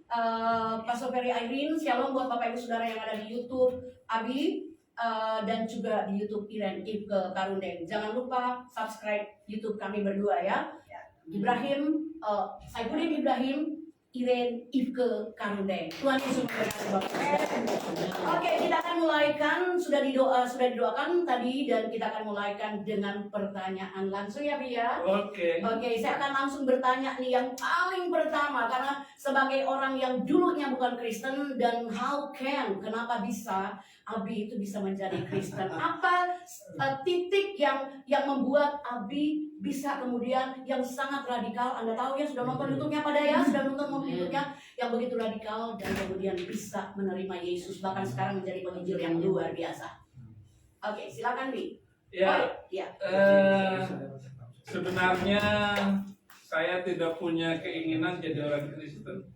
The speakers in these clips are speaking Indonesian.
Pastor Ferry Irene, shalom buat Bapak Ibu Saudara yang ada di YouTube Abi, dan juga di YouTube Iren Ipke Karundeng. Jangan lupa subscribe YouTube kami berdua ya. Ibrahim, Saifuddin Ibrahim, Iren Ipke Karundeng. Tuhan Yesus memberkati Bapak. Oke, kita akan mulaikan, sudah didoakan tadi, dan kita akan mulaikan dengan pertanyaan langsung ya Bi ya. Oke, saya akan langsung bertanya nih yang paling pertama, karena sebagai orang yang dulunya bukan Kristen, dan kenapa bisa Abi itu bisa menjadi Kristen? Apa titik yang membuat Abi bisa kemudian yang sangat radikal? Anda tahu ya, sudah nonton YouTube-nya pada ya, sudah nonton YouTube-nya yang begitu radikal, dan kemudian bisa menerima Yesus, bahkan sekarang menjadi penginjil yang luar biasa. Oke, silakan Bi. Sebenarnya saya tidak punya keinginan jadi orang Kristen.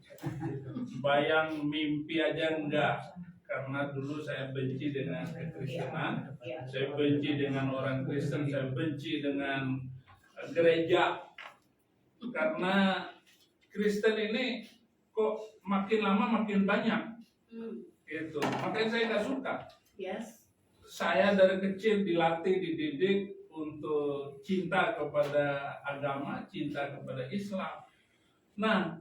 Bayang mimpi aja enggak. Karena dulu saya benci dengan kekristenan, saya benci dengan orang Kristen, saya benci dengan gereja. Karena Kristen ini kok makin lama makin banyak, gitu. Makanya saya nggak suka. Saya dari kecil dilatih, dididik untuk cinta kepada agama, cinta kepada Islam. Nah,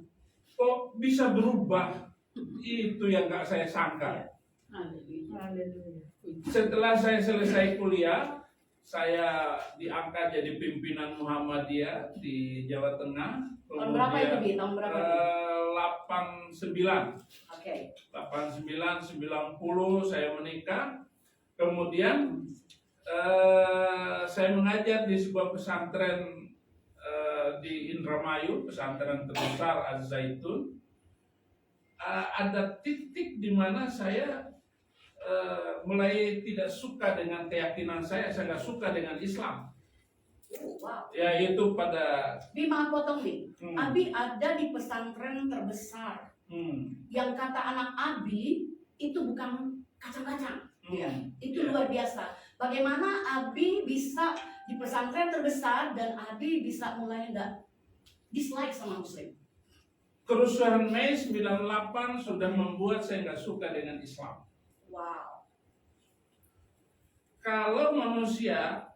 kok bisa berubah? Itu yang nggak saya sangka. Setelah saya selesai kuliah, saya diangkat jadi pimpinan Muhammadiyah di Jawa Tengah. Tahun berapa itu Bi? Tahun berapa? 89. Oke. 89, 90 saya menikah. Kemudian saya mengajar di sebuah pesantren di Indramayu, pesantren terbesar Az-Zaitun. Ada titik di mana saya mulai tidak suka dengan keyakinan saya nggak suka dengan Islam. Wow. Ya itu pada. Bi, maaf potong Bi. Abi ada di pesantren terbesar. Yang kata anak Abi itu bukan kacang-kacang. Itu luar biasa. Bagaimana Abi bisa di pesantren terbesar dan Abi bisa mulai enggak dislike sama Muslim? Kerusuhan Mei 98 sudah membuat saya nggak suka dengan Islam. Wow. Kalau manusia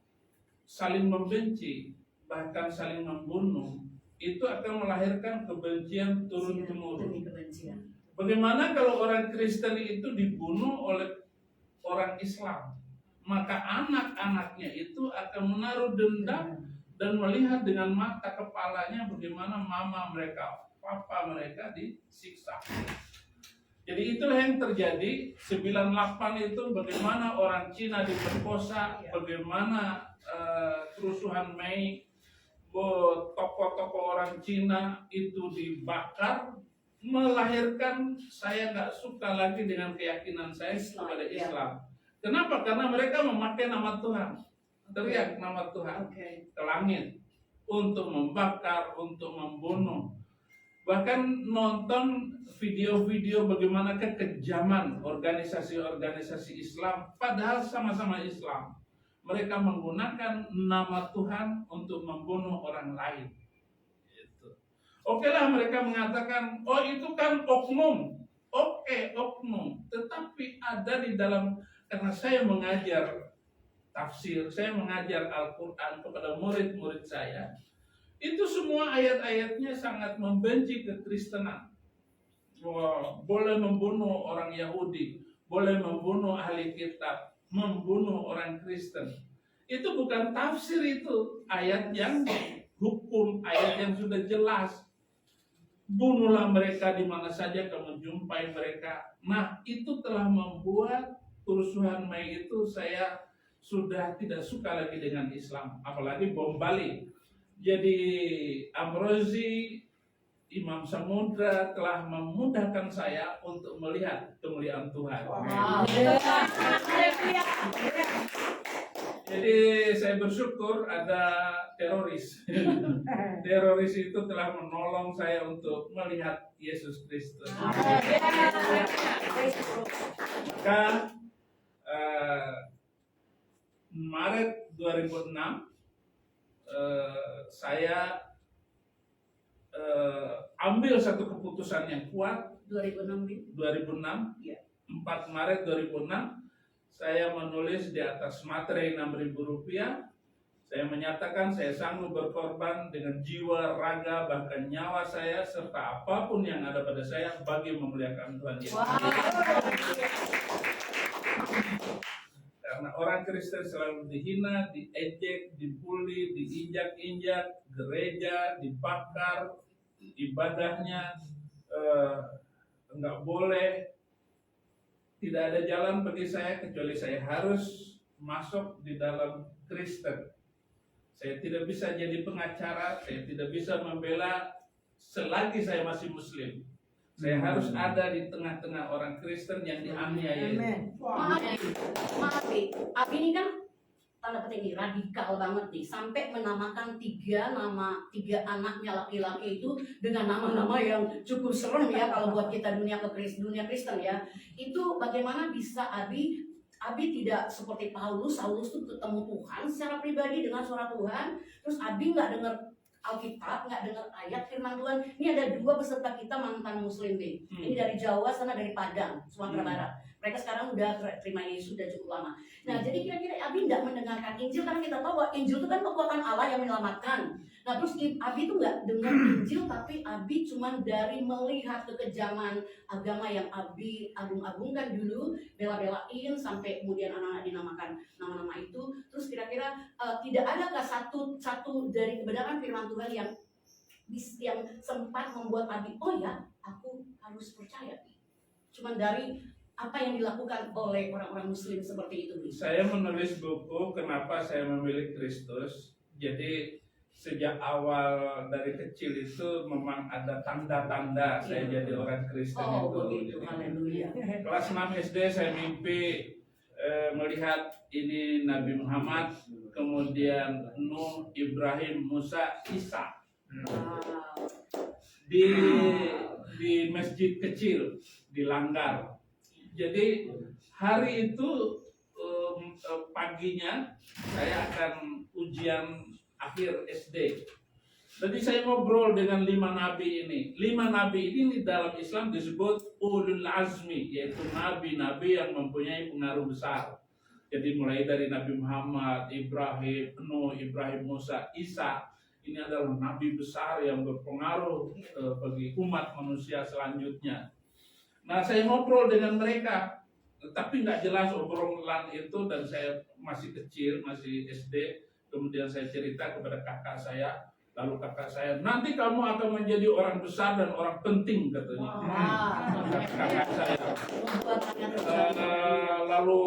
saling membenci, bahkan saling membunuh, itu akan melahirkan kebencian turun-temurun. Bagaimana kalau orang Kristen itu dibunuh oleh orang Islam? Maka anak-anaknya itu akan menaruh dendam dan melihat dengan mata kepalanya bagaimana mama mereka, papa mereka disiksa. Jadi itulah yang terjadi 98 itu, bagaimana orang Cina diperkosa, bagaimana kerusuhan Mei, tokoh-tokoh orang Cina itu dibakar, melahirkan saya nggak suka lagi dengan keyakinan saya kepada Islam. Kenapa? Karena mereka memakai nama Tuhan, teriak nama Tuhan ke langit untuk membakar, untuk membunuh. Bahkan nonton video-video bagaimana kekejaman organisasi-organisasi Islam, padahal sama-sama Islam. Mereka menggunakan nama Tuhan untuk membunuh orang lain. Oke lah, mereka mengatakan, oh itu kan oknum. Oke, oknum. Tetapi ada di dalam, karena saya mengajar tafsir, saya mengajar Al-Quran kepada murid-murid saya, itu semua ayat-ayatnya sangat membenci kekristenan. Boleh membunuh orang Yahudi, boleh membunuh ahli kitab, membunuh orang Kristen. Itu bukan tafsir, itu ayat yang hukum, ayat yang sudah jelas. Bunuhlah mereka di mana saja kamu jumpai mereka. Nah, itu telah membuat kerusuhan Mei itu saya sudah tidak suka lagi dengan Islam, apalagi bom Bali. Jadi Amrozi, Imam Samudra telah memudahkan saya untuk melihat kemuliaan Tuhan. Wow. Jadi saya bersyukur ada teroris. Teroris itu telah menolong saya untuk melihat Yesus Kristus. Maka Maret 2006 saya ambil satu keputusan yang kuat 2006 Bi. 2006, Iya. 4 Maret 2006, saya menulis di atas materai Rp6.000. Saya menyatakan saya sanggup berkorban dengan jiwa, raga, bahkan nyawa saya, serta apapun yang ada pada saya bagi memuliakan Tuhan Yesus. Wow. Karena orang Kristen selalu dihina, diejek, dibully, diinjak-injak, gereja dibakar, ibadahnya enggak boleh. Tidak ada jalan bagi saya kecuali saya harus masuk di dalam Kristen. Saya tidak bisa jadi pengacara, saya tidak bisa membela selagi saya masih Muslim. Saya harus ada di tengah-tengah orang Kristen yang dianiaya. Maaf, Abi ini kan tanda petik nih radikal banget nih, sampai menamakan 3 anaknya laki-laki itu dengan nama-nama yang cukup serem ya kalau buat kita dunia Kristen ya. Itu bagaimana bisa Abi tidak seperti Saulus tuh ketemu Tuhan secara pribadi dengan suara Tuhan, terus Abi nggak dengar Alkitab, nggak dengar ayat firman Tuhan. Ini ada 2 peserta kita mantan Muslim deh. Ini dari Jawa, sana dari Padang, Sumatera Barat. Mereka sekarang udah terima Yesus sudah cukup lama. Nah, jadi kira-kira Abi tidak mendengarkan Injil karena kita tahu bahwa Injil itu kan kekuatan Allah yang menyelamatkan. Nah, terus Abi itu nggak dengar Injil, tapi Abi cuma dari melihat kekejaman agama yang Abi agung-agungkan dulu, bela-belain sampai kemudian anak-anak dinamakan nama-nama itu. Terus kira-kira tidak adakah satu dari kebenaran firman Tuhan yang sempat membuat Abi, oh ya, aku harus percaya. Cuman dari apa yang dilakukan oleh orang-orang Muslim seperti itu. Saya menulis buku Kenapa Saya Memilih Kristus. Jadi sejak awal dari kecil itu memang ada tanda-tanda saya jadi orang Kristen itu. Begitu, haleluya. Kelas 6 SD saya mimpi melihat ini Nabi Muhammad, kemudian Nuh, Ibrahim, Musa, Isa di masjid kecil di Langgar. Jadi hari itu paginya saya akan ujian akhir SD. Jadi saya ngobrol dengan 5 nabi ini. 5 nabi ini di dalam Islam disebut ulul azmi, yaitu nabi-nabi yang mempunyai pengaruh besar. Jadi mulai dari Nabi Muhammad, Ibrahim, Nuh, Ibrahim, Musa, Isa. Ini adalah nabi besar yang berpengaruh bagi umat manusia selanjutnya. Nah, saya ngobrol dengan mereka, tapi nggak jelas obrolan itu, dan saya masih kecil, masih SD. Kemudian saya cerita kepada kakak saya, lalu kakak saya, nanti kamu akan menjadi orang besar dan orang penting, katanya. Kakak saya. Lalu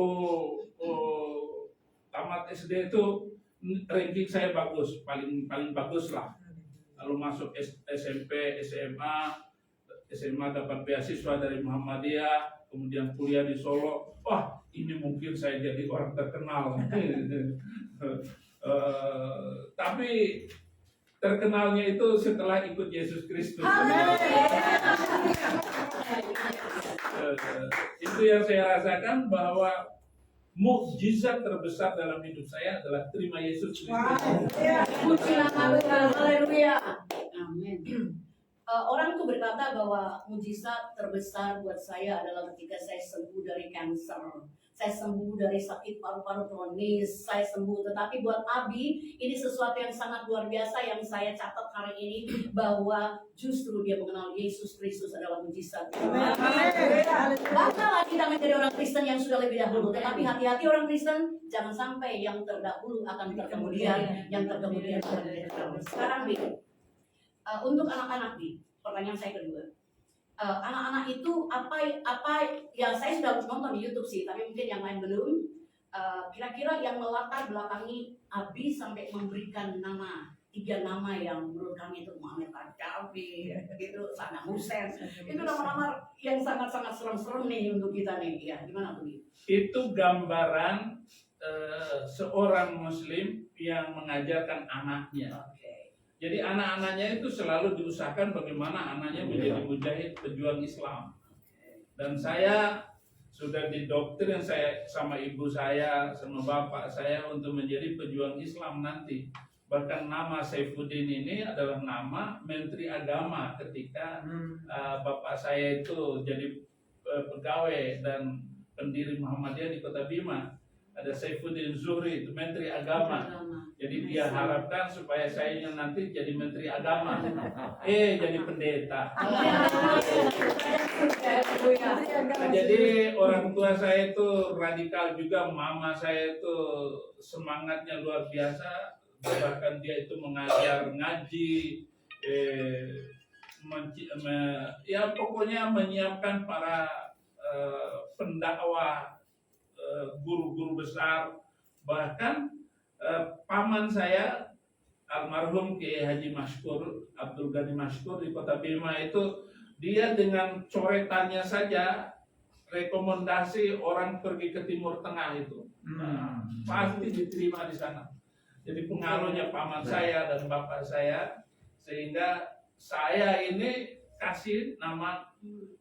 tamat SD itu ranking saya bagus, paling bagus lah. Lalu masuk SMP, SMA dapat beasiswa dari Muhammadiyah, kemudian kuliah di Solo. Wah, ini mungkin saya jadi orang terkenal. Tapi terkenalnya itu setelah ikut Yesus Kristus. Itu yang saya rasakan, bahwa mukjizat terbesar dalam hidup saya adalah terima Yesus Kristus. Puji nama Tuhan, haleluya. Amin. Orang tuh berkata bahwa mujizat terbesar buat saya adalah ketika saya sembuh dari kanker, saya sembuh dari sakit paru-paru kronis, saya sembuh. Tetapi buat Abi, ini sesuatu yang sangat luar biasa yang saya catat hari ini, bahwa justru dia mengenal Yesus Kristus adalah mujizat. Banggalah kita menjadi orang Kristen yang sudah lebih dahulu. Tetapi hati-hati orang Kristen, jangan sampai yang terdahulu akan terkemudian, yang terkemudian akan terdahulu. Sekarang untuk anak-anak pertanyaan saya kedua, anak-anak itu apa yang saya sudah nonton di YouTube sih, tapi mungkin yang lain belum. Kira-kira yang melatar belakangi Abi sampai memberikan 3 nama yang menurut kami itu Muhammad Gaddafi, gitu, Saddam Hussein, itu nama-nama yang sangat-sangat serem-serem nih untuk kita nih. Ya, gimana tuh? Itu gambaran seorang Muslim yang mengajarkan anaknya. Jadi anak-anaknya itu selalu diusahakan bagaimana anaknya menjadi mujahid pejuang Islam. Dan saya sudah didoktrin saya sama ibu saya, sama bapak saya untuk menjadi pejuang Islam nanti. Bahkan nama Saifuddin ini adalah nama Menteri Agama ketika bapak saya itu jadi pegawai dan pendiri Muhammadiyah di Kota Bima. Ada Saifuddin Zuhri, itu Menteri Agama. Jadi dia harapkan supaya saya nanti jadi Menteri Agama, jadi pendeta. Nah, jadi orang tua saya itu radikal juga, mama saya itu semangatnya luar biasa. Bahkan dia itu mengajar ngaji, pokoknya menyiapkan para pendakwah, guru-guru besar. Bahkan paman saya almarhum Kiai Haji Mashkur Abdul Ghani Mashkur di Kota Bima itu, dia dengan coretannya saja rekomendasi orang pergi ke Timur Tengah itu pasti diterima di sana. Jadi pengaruhnya paman saya dan bapak saya, sehingga saya ini kasih nama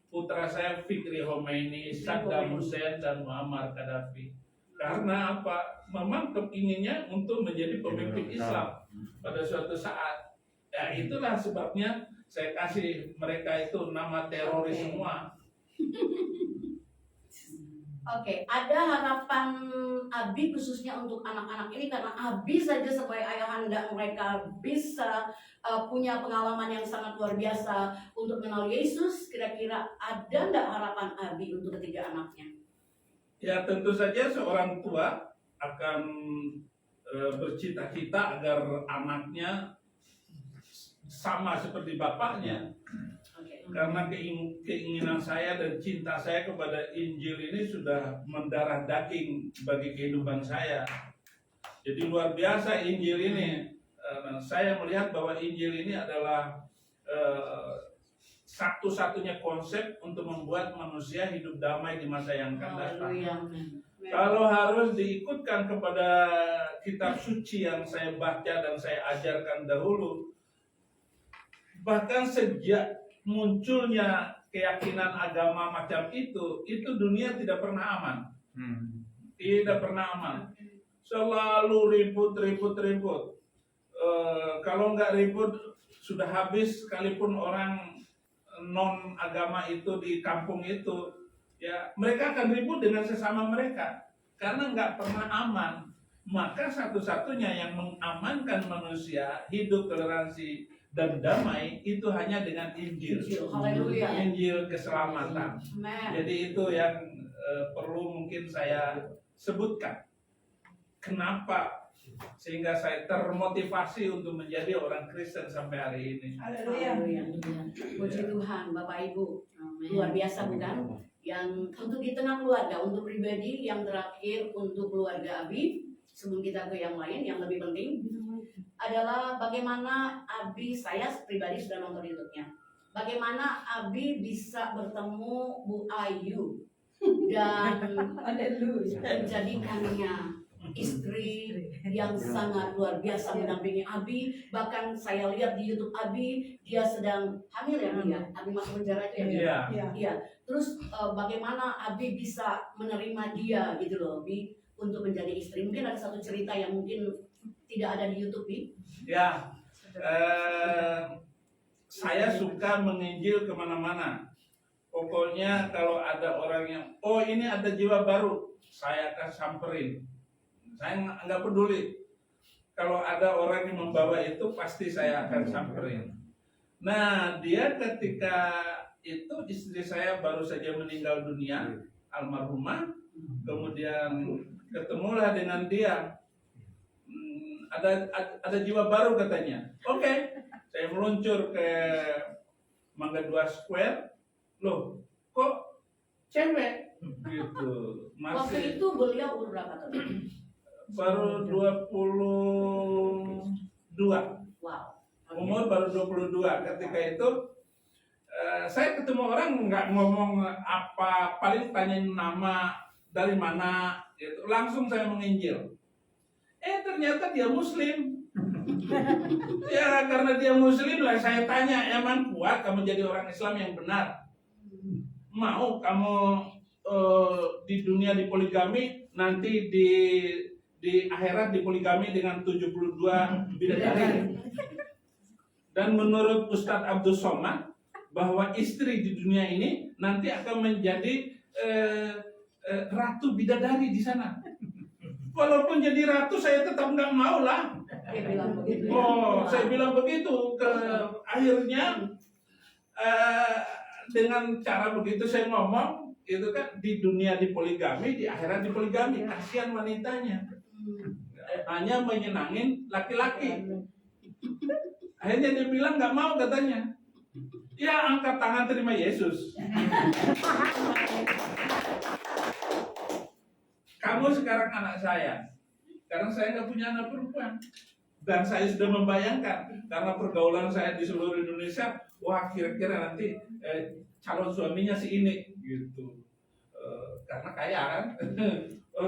putra saya Fikri Khomeini, Saddam Hussein, dan Muammar Gaddafi. Karena apa? Memang kepinginnya untuk menjadi pemimpin Islam pada suatu saat. Ya itulah sebabnya saya kasih mereka itu nama teroris semua. Oke, ada harapan Abi khususnya untuk anak-anak ini, karena Abi saja sebagai ayahanda mereka bisa punya pengalaman yang sangat luar biasa untuk mengenal Yesus. Kira-kira ada enggak harapan Abi untuk ketiga anaknya? Ya tentu saja seorang tua akan bercita-cita agar anaknya sama seperti bapaknya. Karena keinginan saya dan cinta saya kepada Injil ini sudah mendarah daging bagi kehidupan saya. Jadi luar biasa Injil ini. Saya melihat bahwa Injil ini adalah satu-satunya konsep untuk membuat manusia hidup damai di masa yang akan datang. Kalau harus diikutkan kepada kitab suci yang saya baca dan saya ajarkan dahulu, bahkan sejak munculnya keyakinan agama macam itu dunia tidak pernah aman. Tidak pernah aman. Selalu ribut. Kalau nggak ribut, sudah habis sekalipun orang non agama itu di kampung itu, ya mereka akan ribut dengan sesama mereka karena nggak pernah aman. Maka satu-satunya yang mengamankan manusia hidup toleransi dan damai itu hanya dengan Injil. Injil keselamatan. Jadi itu yang perlu mungkin saya sebutkan. Kenapa sehingga saya termotivasi untuk menjadi orang Kristen sampai hari ini. Haleluya. Puji Tuhan, Bapak Ibu. Luar biasa bukan? Yang untuk di tengah keluarga, untuk pribadi, yang terakhir untuk keluarga Abi, sebelum kita ke yang lain, yang lebih penting adalah bagaimana Abi, saya pribadi sudah nonton YouTube-nya, bagaimana Abi bisa bertemu Bu Ayu dan menjadikannya istri yang sangat luar biasa mendampingi Abi. Bahkan saya lihat di YouTube Abi, dia sedang hamil ya, Abi ya? Abi masuk penjara itu ya? Iya. Terus bagaimana Abi bisa menerima dia gitu loh, Abi, untuk menjadi istri. Mungkin ada satu cerita yang mungkin tidak ada di YouTube, Bi? Ya, saya suka menginjil kemana-mana. Pokoknya kalau ada orang yang, oh ini ada jiwa baru, saya akan samperin. Saya nggak peduli. Kalau ada orang yang membawa itu, pasti saya akan samperin. Nah, dia ketika itu istri saya baru saja meninggal dunia, almarhumah. Kemudian ketemulah dengan dia. Ada jiwa baru katanya. Oke, saya meluncur ke Mangga 2 Square. Loh, kok cewek? Gitu. Waktu itu beliau umur berapa tuh? Baru 22. Wow. Umur baru 22. Ketika itu saya ketemu orang nggak ngomong apa, paling tanyain nama, dari mana, gitu. Langsung saya menginjil. Ternyata dia Muslim. Ya karena dia Muslim lah saya tanya, emang kuat kamu jadi orang Islam yang benar? Mau kamu di dunia dipoligami, nanti di di akhirat dipoligami dengan 72 bidadari. Dan menurut Ustadz Abdul Somad bahwa istri di dunia ini nanti akan menjadi ratu bidadari di sana. Walaupun jadi ratu saya tetap nggak mau lah. Dia bilang begitu. Saya bilang begitu. Akhirnya dengan cara begitu saya ngomong itu kan di dunia dipoligami, di akhirat dipoligami. Kasihan wanitanya. Hanya menyenangin laki-laki. Akhirnya dia bilang nggak mau katanya. Ya angkat tangan terima Yesus. Kamu sekarang anak saya. Karena saya nggak punya anak perempuan. Dan saya sudah membayangkan karena pergaulan saya di seluruh Indonesia, wah kira-kira nanti calon suaminya si ini gitu. Karena kaya kan.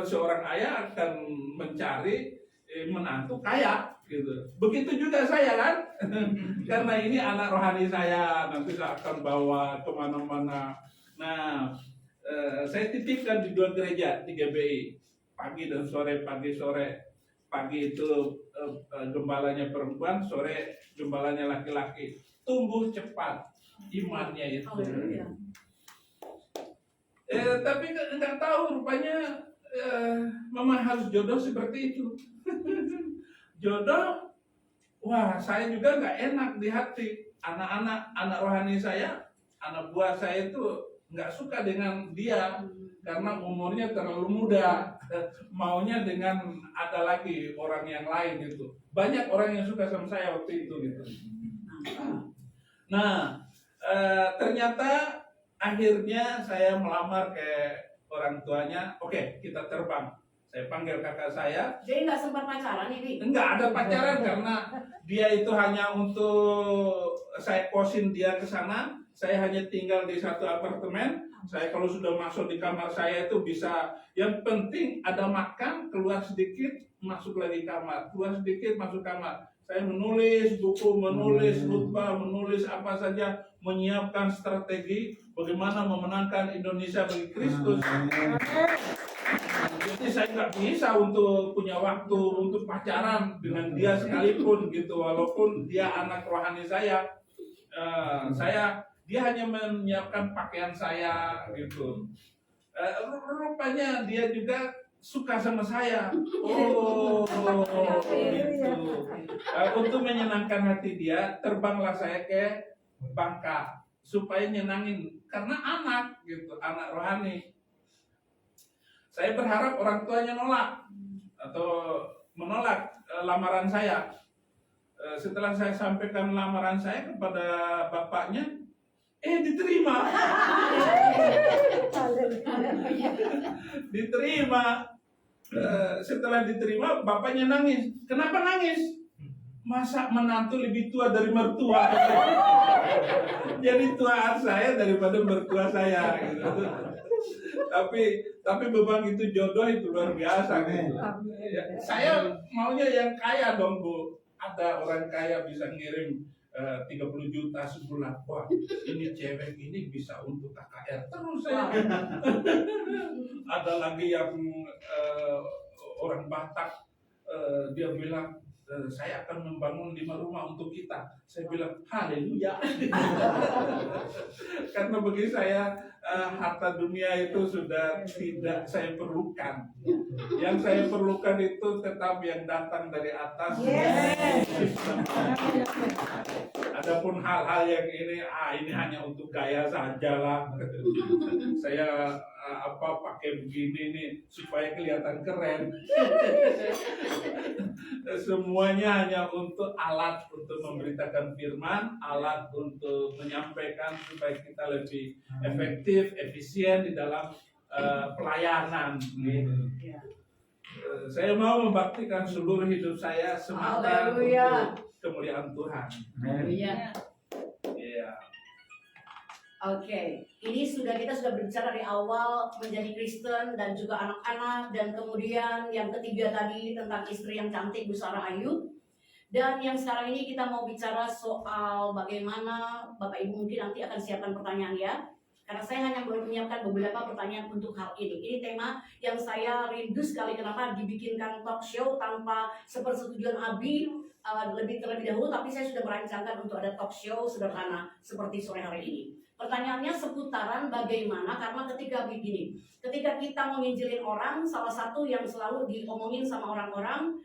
Seorang ayah akan mencari menantu kaya gitu. Begitu juga saya kan. Karena ini anak rohani saya, nanti saya akan bawa kemana-mana. Nah, saya titipkan di 2 gereja, 3 GBI, pagi dan sore, pagi sore. Pagi itu gembalanya perempuan, sore gembalanya laki-laki. Tumbuh cepat imannya itu. Tapi nggak tahu rupanya memang harus jodoh seperti itu. Jodoh, wah saya juga nggak enak di hati. Anak rohani saya, anak buah saya itu nggak suka dengan dia karena umurnya terlalu muda. Maunya dengan ada lagi orang yang lain gitu. Banyak orang yang suka sama saya waktu itu gitu. Nah, ternyata akhirnya saya melamar ke orang tuanya. Oke, kita terbang. Saya panggil kakak saya. Jadi nggak sempat pacaran ini? Enggak ada pacaran karena dia itu hanya untuk saya kosin dia ke sana. Saya hanya tinggal di satu apartemen. Saya kalau sudah masuk di kamar saya itu bisa, yang penting ada makan, keluar sedikit, masuk lagi kamar, keluar sedikit, masuk kamar. Saya menulis buku, menulis khutbah, menulis apa saja, menyiapkan strategi bagaimana memenangkan Indonesia bagi Kristus. Jadi saya nggak bisa untuk punya waktu untuk pacaran dengan dia sekalipun gitu, walaupun dia anak rohani saya. Dia hanya menyiapkan pakaian saya gitu. Rupanya dia juga suka sama saya. Oh, gitu. Untuk menyenangkan hati dia, terbanglah saya ke Bangka supaya nyenangin karena anak gitu, anak rohani. Saya berharap orang tuanya nolak atau menolak lamaran saya. Setelah saya sampaikan lamaran saya kepada bapaknya, diterima. Diterima. Setelah diterima, bapaknya nangis. Kenapa nangis? Masa menantu lebih tua dari mertua? Jadi tuaan saya daripada mertua saya. Gitu. Tapi memang itu jodoh itu luar biasa. Gitu. Ya, saya maunya yang kaya dong Bu. Ada orang kaya bisa ngirim 30 juta sebulan. Wah, ini cewek ini bisa untuk KKR terus saya. Ada lagi yang orang Batak, dia bilang saya akan membangun 5 rumah untuk kita. Saya bilang haleluya. Karena bagi saya harta dunia itu sudah tidak saya perlukan. Yang saya perlukan itu tetap yang datang dari atas. Adapun hal-hal yang ini hanya untuk gaya saja lah. Saya pakai begini nih supaya kelihatan keren. Semuanya hanya untuk alat untuk memberitakan firman, alat untuk menyampaikan supaya kita lebih efektif, efisien di dalam pelayanan. Gitu. Saya mau membaktikan seluruh hidup saya semata untuk kemuliaan Tuhan. Iya. Oke, ini kita sudah berbicara dari awal menjadi Kristen dan juga anak-anak, dan kemudian yang ketiga tadi tentang istri yang cantik Bu Sarah Ayu. Dan yang sekarang ini kita mau bicara soal bagaimana Bapak Ibu mungkin nanti akan siapkan pertanyaan ya. Karena saya hanya menyiapkan beberapa pertanyaan untuk hal ini. Ini tema yang saya rindu sekali, kenapa dibikinkan talk show tanpa sepersetujuan Abi terlebih dahulu, tapi saya sudah merancangkan untuk ada talk show sederhana seperti sore hari ini. Pertanyaannya seputaran bagaimana, karena ketika begini, ketika kita menginjilin orang, salah satu yang selalu diomongin sama orang-orang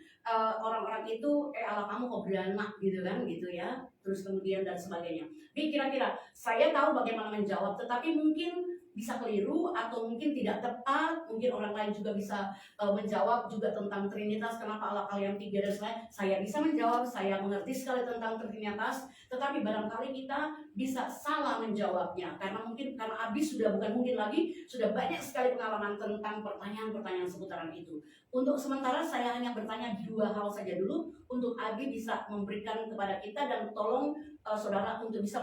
itu, Allah kamu kok beranak gitu kan, gitu ya, terus kemudian dan sebagainya. Jadi kira-kira saya tahu bagaimana menjawab, tetapi mungkin bisa keliru atau mungkin tidak tepat, mungkin orang lain juga bisa menjawab juga tentang Trinitas, kenapa Allah kalian tiga dan sebagainya. Saya bisa menjawab, saya mengerti sekali tentang Trinitas, tetapi barangkali kita bisa salah menjawabnya, karena Abi sudah sudah banyak sekali pengalaman tentang pertanyaan-pertanyaan seputaran itu. Untuk sementara saya hanya bertanya 2 hal saja dulu, untuk Abi bisa memberikan kepada kita, dan tolong saudara untuk bisa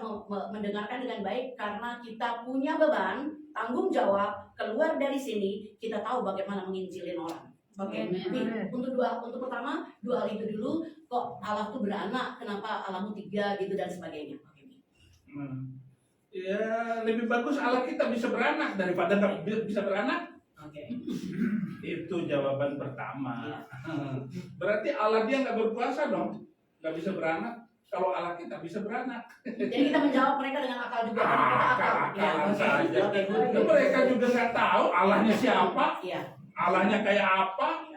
mendengarkan dengan baik, karena kita punya beban tanggung jawab keluar dari sini, kita tahu bagaimana menginjilin orang. Oke, untuk pertama 2 hal itu dulu. Kok Allah tuh beranak, kenapa Allahmu 3 gitu dan sebagainya. Ya, lebih bagus Allah kita bisa beranak daripada nggak bisa beranak. Oke. Itu jawaban pertama. Berarti Allah dia nggak berkuasa dong, nggak bisa beranak. Kalau Allah kita bisa beranak. Jadi kita menjawab mereka dengan akal juga. Akal saja. Mereka juga nggak tahu Allahnya siapa, Allahnya kayak apa,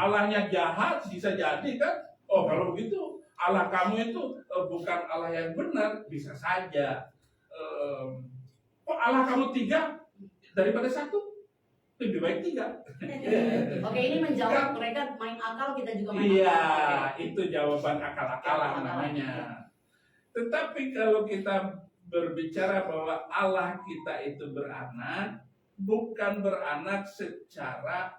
Allahnya jahat bisa jadi kan. Oh kalau begitu Allah kamu itu bukan Allah yang benar, bisa saja. Kok Allah kamu 3 daripada 1? Lebih baik 3. Oke, ini menjawab mereka main akal, kita juga main akal. Iya, itu jawaban akal-akalan namanya. Tetapi kalau kita berbicara bahwa Allah kita itu beranak, bukan beranak secara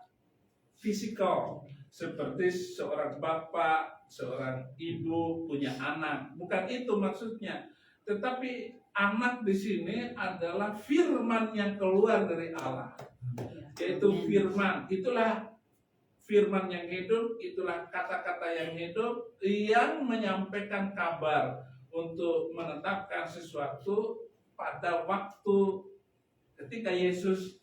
fisikal, seperti seorang bapak, seorang ibu punya anak, bukan itu maksudnya. Tetapi anak di sini adalah firman yang keluar dari Allah. Yaitu firman, itulah firman yang hidup, itulah kata-kata yang hidup yang menyampaikan kabar untuk menetapkan sesuatu pada waktu ketika Yesus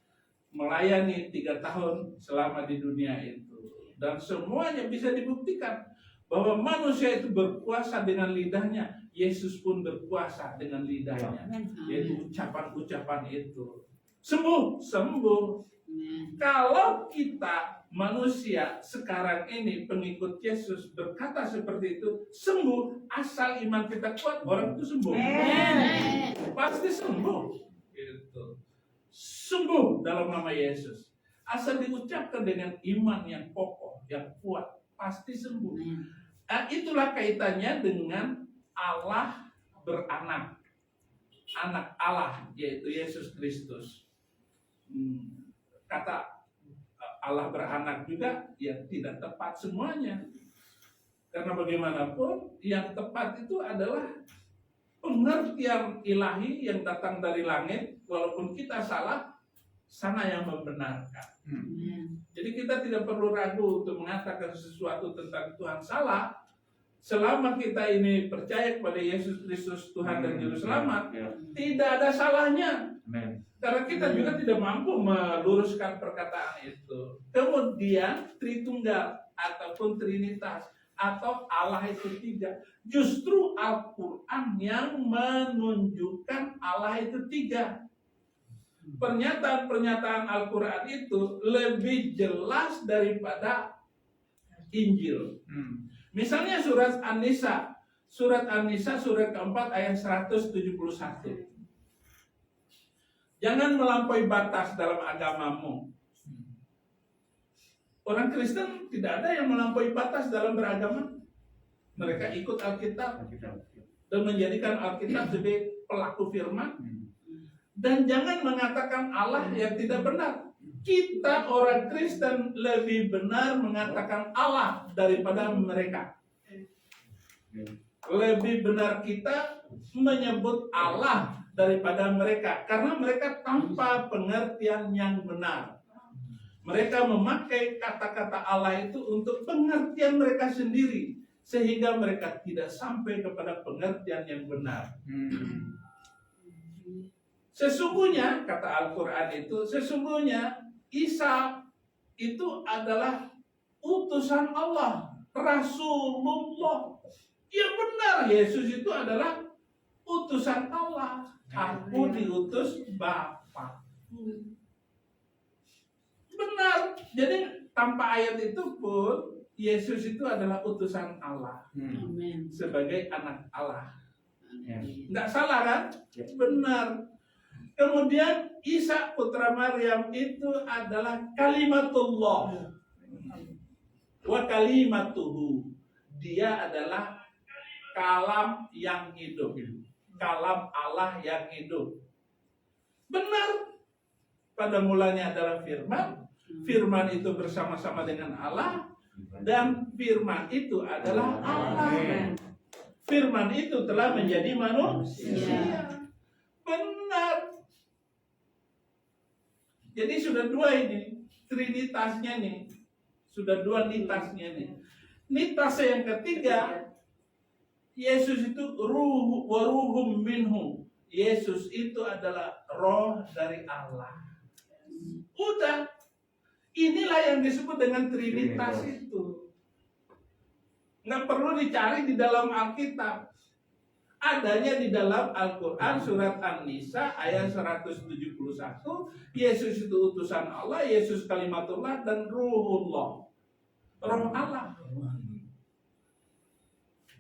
melayani 3 tahun selama di dunia itu. Dan semuanya bisa dibuktikan bahwa manusia itu berkuasa dengan lidahnya, Yesus pun berkuasa dengan lidahnya, yaitu ucapan-ucapan itu. Sembuh. Kalau kita manusia sekarang ini pengikut Yesus berkata seperti itu, sembuh, asal iman kita kuat, orang itu sembuh. Pasti sembuh. Gitu. Sembuh dalam nama Yesus. Asal diucapkan dengan iman yang kokoh, yang kuat, pasti sembuh. Nah, itulah kaitannya dengan Allah beranak. Anak Allah, yaitu Yesus Kristus. Kata Allah beranak juga ya tidak tepat semuanya, karena bagaimanapun yang tepat itu adalah pengertian ilahi yang datang dari langit. Walaupun kita salah, sana yang membenarkan. Jadi kita tidak perlu ragu untuk mengatakan sesuatu tentang Tuhan salah, selama kita ini percaya kepada Yesus Kristus Tuhan dan Juru Selamat. Tidak ada salahnya. Karena kita juga tidak mampu meluruskan perkataan itu. Kemudian Tritunggal ataupun Trinitas atau Allah itu 3. Justru Al-Quran yang menunjukkan Allah itu 3. Pernyataan-pernyataan Al-Quran itu lebih jelas daripada Injil. Misalnya surat An-Nisa. Surat An-Nisa surat keempat ayat 171. Jangan melampaui batas dalam agamamu. Orang Kristen tidak ada yang melampaui batas dalam beragama. Mereka ikut Alkitab dan menjadikan Alkitab sebagai pelaku firman. Dan jangan mengatakan Allah yang tidak benar. Kita orang Kristen lebih benar mengatakan Allah daripada mereka. Lebih benar kita menyebut Allah daripada mereka, karena mereka tanpa pengertian yang benar. Mereka memakai kata-kata Allah itu untuk pengertian mereka sendiri, sehingga mereka tidak sampai kepada pengertian yang benar. Sesungguhnya, kata Al-Quran itu, sesungguhnya Isa itu adalah utusan Allah, Rasulullah. Ya benar, Yesus itu adalah utusan Allah. Aku diutus Bapa. Benar. Jadi tanpa ayat itu pun, Yesus itu adalah utusan Allah Amin. sebagai anak Allah. Ya. Nggak salah kan? Benar. Kemudian Isa putra Maryam itu adalah kalimatullah wa kalimatuhu. Dia adalah kalam yang hidup, kalam Allah yang hidup. Benar. Pada mulanya adalah firman. Firman itu bersama-sama dengan Allah, dan firman itu adalah Allah. Firman itu telah menjadi manusia. Benar. Jadi sudah dua ini, trinitasnya nih. Sudah dua nitasnya nih. Nitas yang ketiga, Yesus itu ruh wa ruhum minhu. Yesus itu adalah roh dari Allah. Udah. Inilah yang disebut dengan trinitas itu. Nggak perlu dicari di dalam Alkitab. Adanya di dalam Al-Quran surat An-Nisa ayat 171. Yesus itu utusan Allah, Yesus kalimatullah dan ruhullah. Roh Allah.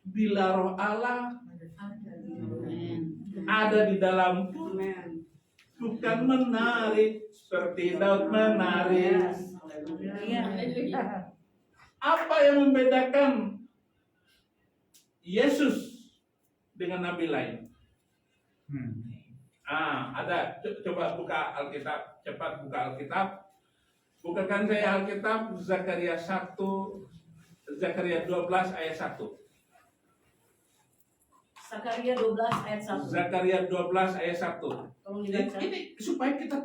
Bila roh Allah ada di dalamku, bukan menarik seperti Daud menarik. Apa yang membedakan Yesus dengan nabi lain? Ada. Coba buka Alkitab, cepat buka Alkitab. Bukakan saya Alkitab Zakaria 1, Zakaria 12 ayat 1. Zakaria 12 ayat 1. Zakaria 12 ayat 1. Tolong dibaca. Ini supaya kita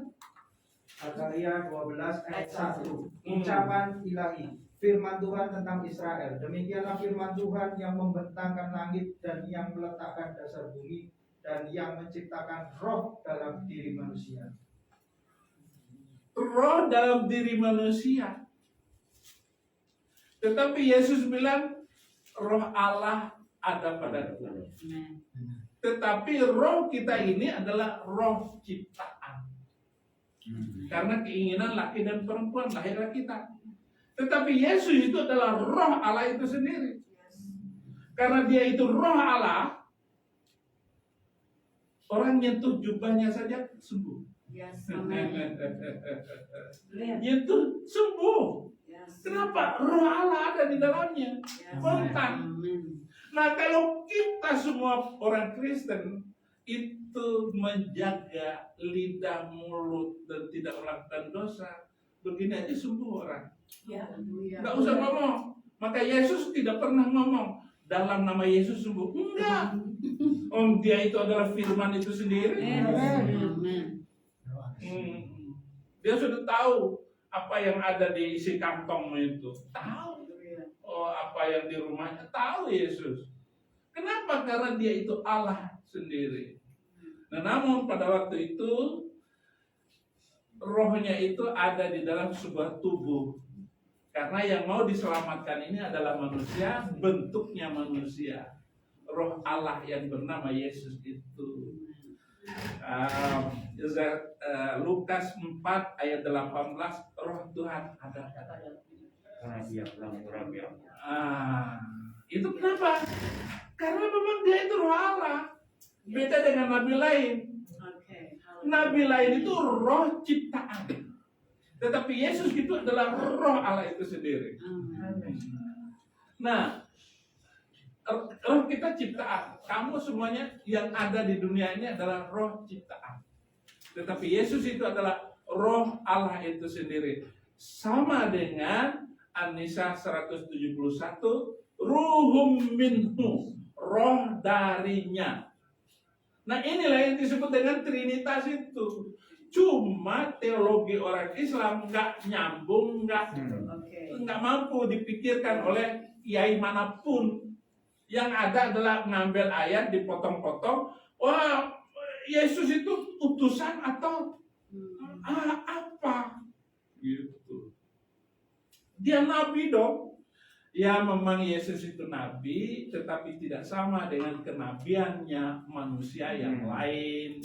Zakaria 12 ayat 1. Ucapan ilahi, firman Tuhan tentang Israel. Demikianlah firman Tuhan yang membentangkan langit dan yang meletakkan dasar bumi dan yang menciptakan roh dalam diri manusia. roh dalam diri manusia. Tetapi Yesus bilang roh Allah ada padaku. Tetapi roh kita ini adalah roh ciptaan. Karena keinginan laki dan perempuan lahirlah kita. Tetapi Yesus itu adalah roh Allah itu sendiri. Karena dia itu roh Allah, orang nyentuh jubahnya saja sembuh. Yes, amen. Nyentuh sembuh. Yes. Kenapa? Roh Allah ada di dalamnya. Yes. Kontan. Amen. Nah, kalau kita semua orang Kristen itu menjaga lidah, mulut, dan tidak melakukan dosa, begini aja sembuh orang. Ya. Nggak usah ngomong. Maka Yesus tidak pernah ngomong dalam nama Yesus sembuh. Enggak. Dia itu adalah firman itu sendiri. Amen. Dia sudah tahu apa yang ada di isi kantong itu. Tahu. Oh, apa yang di rumahnya. Tahu Yesus. Kenapa? Karena dia itu Allah sendiri. Nah, namun pada waktu itu rohnya itu ada di dalam sebuah tubuh. Karena yang mau diselamatkan ini adalah manusia, bentuknya manusia. Roh Allah yang bernama Yesus itu. Lukas 4 ayat 18, roh Tuhan ada. Itu kenapa? Karena memang dia itu roh Allah. Beda dengan nabi lain. Nabi lain itu roh ciptaan. Tetapi Yesus itu adalah roh Allah itu sendiri. Nah, roh kita ciptaan. Kamu semuanya yang ada di dunia ini adalah roh ciptaan. Tetapi Yesus itu adalah roh Allah itu sendiri. Sama dengan An-Nisa 171, ruhum minhu, roh darinya. Nah, inilah yang disebut dengan Trinitas itu. Cuma teologi orang Islam nggak nyambung, nggak mampu dipikirkan oleh kiai manapun. Yang ada adalah ngambil ayat, dipotong-potong. Wah, Yesus itu utusan atau Hmm. apa? Gitu. Dia nabi dong. Ya memang Yesus itu nabi, tetapi tidak sama dengan kenabiannya manusia yang lain.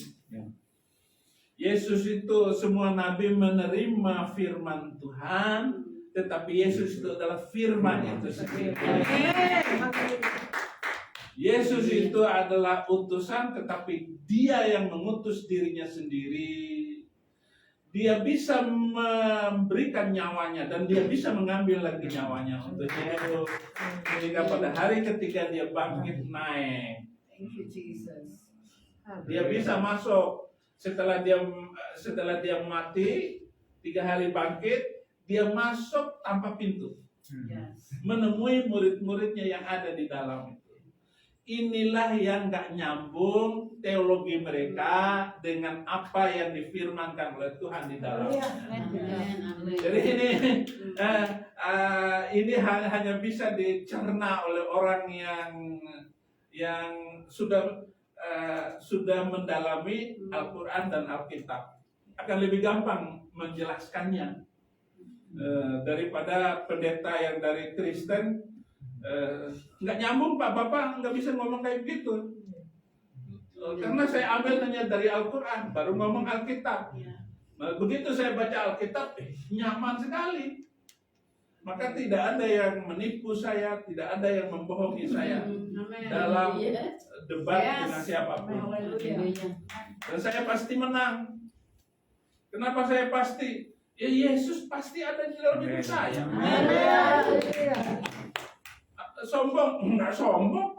Yesus itu semua nabi menerima firman Tuhan, tetapi Yesus itu adalah firman itu sendiri. Yesus itu adalah utusan, tetapi dia yang mengutus dirinya sendiri. Dia bisa memberikan nyawanya dan dia bisa mengambil lagi nyawanya untuk hidup. Sehingga pada hari ketiga dia bangkit naik. Thank you Jesus. Dia bisa masuk setelah dia mati 3 hari bangkit, dia masuk tanpa pintu, Yes. menemui murid-muridnya yang ada di dalam itu. Inilah yang gak nyambung teologi mereka dengan apa yang difirmankan oleh Tuhan di dalamnya. Jadi ini hanya bisa dicerna oleh orang yang sudah mendalami Al-Quran dan Alkitab. Akan lebih gampang menjelaskannya daripada pendeta yang dari Kristen. Nggak nyambung Pak, Bapak nggak bisa ngomong kayak gitu. Karena saya ambil hanya dari Al-Quran, baru ngomong Alkitab. Begitu saya baca Alkitab, nyaman sekali. Maka tidak ada yang menipu saya, tidak ada yang membohongi saya dalam debat dengan siapapun. Dan saya pasti menang. Kenapa saya pasti? Ya Yesus pasti ada di dalam hidup saya. Sombong? Enggak sombong.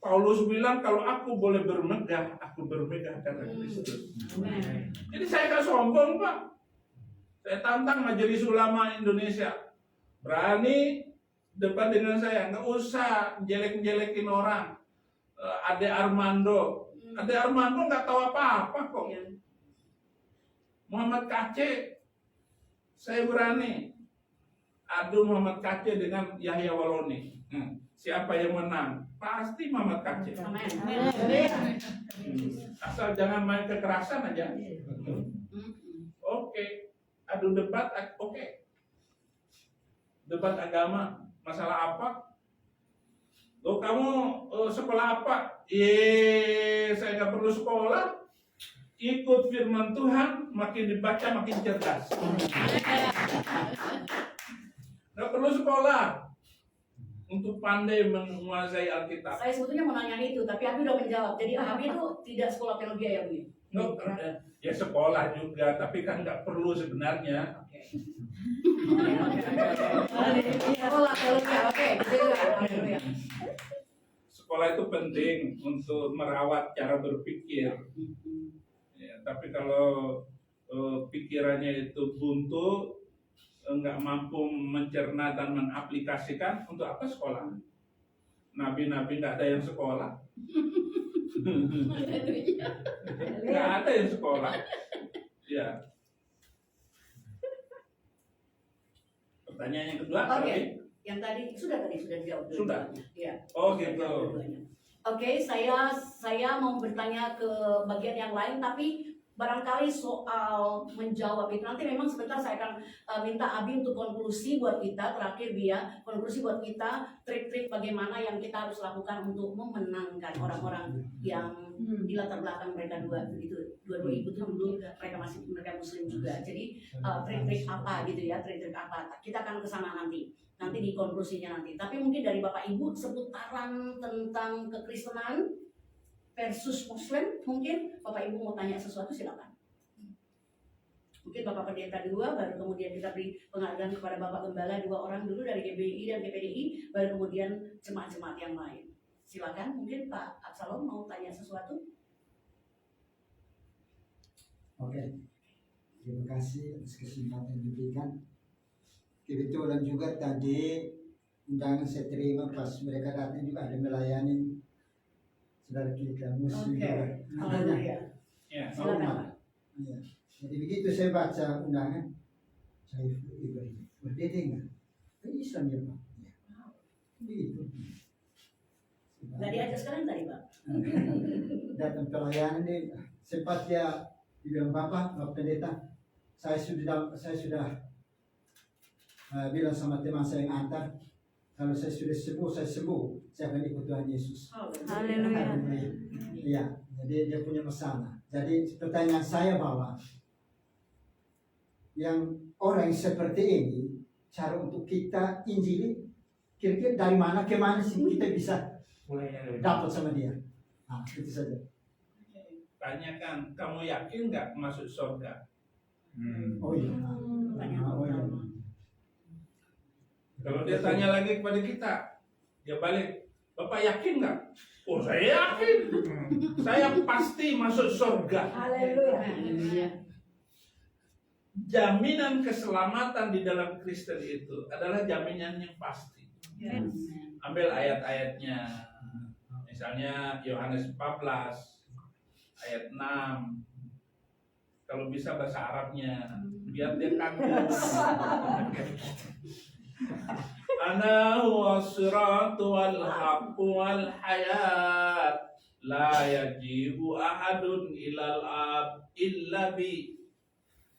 Paulus bilang kalau aku boleh bermegah, aku bermegah karena Kristus. Jadi saya nggak sombong Pak. Saya tantang majelis ulama Indonesia. Berani debat dengan saya, nggak usah jelek-jelekin orang. Ade Armando nggak tahu apa-apa kok. Muhammad Kace, saya berani adu Muhammad Kace dengan Yahya Waloni. Siapa yang menang? Pasti Muhammad Kace. Asal jangan main kekerasan aja. Oke. Adu debat, oke. Debat agama, masalah apa? Loh kamu sekolah apa? Saya nggak perlu sekolah. Ikut firman Tuhan, makin dibaca makin cerdas. Nggak perlu sekolah untuk pandai menguasai Alkitab. Saya sebetulnya mau nanya itu, tapi Abi udah menjawab. Jadi Abi itu tidak sekolah teologi ya Bu? Ya sekolah juga, tapi kan nggak perlu sebenarnya. Sekolah teologi, oke. Sekolah itu penting untuk merawat cara berpikir. Ya, tapi kalau pikirannya itu buntu, nggak mampu mencerna dan mengaplikasikan, untuk apa sekolah? Nabi-nabi nggak ada yang sekolah. Nggak ada yang sekolah. Ya. Pertanyaan yang kedua, Oke. Yang tadi sudah dijawab. Sudah? Iya. Oh gitu. Oke, saya mau bertanya ke bagian yang lain, tapi barangkali soal menjawab itu nanti memang sebentar saya akan minta Abi untuk konklusi buat kita terakhir konklusi buat kita trik-trik bagaimana yang kita harus lakukan untuk memenangkan orang-orang yang di latar belakang mereka dua-dua ibu itu dulu mereka Muslim juga. Jadi trik-trik apa gitu ya, trik-trik apa kita akan kesana nanti di konklusinya nanti. Tapi mungkin dari Bapak Ibu seputaran tentang kekristenan versus Muslim, mungkin Bapak Ibu mau tanya sesuatu silakan. Mungkin Bapak Pendeta dua, baru kemudian kita beri penghargaan kepada Bapak Gembala 2 orang dulu dari GBI dan GPDI, baru kemudian jemaat-jemaat yang lain. Silakan, mungkin Pak Absalom mau tanya sesuatu. Oke, terima kasih atas kesempatan yang diberikan. Kebetulan juga tadi undangan saya terima pas mereka datang juga ada melayani saudara kita Muslim juga. Haleluya. Ya. Silakan. Ya. Jadi begitu saya baca undangan, saya Ibrahim berbeda nggak? Islam ya Pak. Ya. Begitu. Nggak diajak sekarang tadi Pak. Datang pelayanan ini sempat dia bilang Bapak Pendeta, saya sudah bilang sama teman saya yang antar, kalau saya sudah sembuh, saya akan ikut Tuhan Yesus. Haleluya. Iya, jadi dia punya masalah. Jadi pertanyaan saya bahwa yang orang seperti ini, cara untuk kita injili, kira-kira dari mana ke mana sih kita bisa dapat sama dia? Nah, itu saja. Tanyakan, kamu yakin nggak masuk surga? Oh iya. Oh iya. Kalau dia tanya lagi kepada kita, dia balik, Bapak yakin nggak? Oh saya yakin, saya pasti masuk surga. Haleluya. Jaminan keselamatan di dalam Kristen itu adalah jaminan yang pasti. Ambil ayat-ayatnya, misalnya Yohanes 14 ayat 6. Kalau bisa bahasa Arabnya, biar dia kagum. Ana huwa siratu wal haqqu wal hayat, la yajibu ahadun ilal ab illa bi.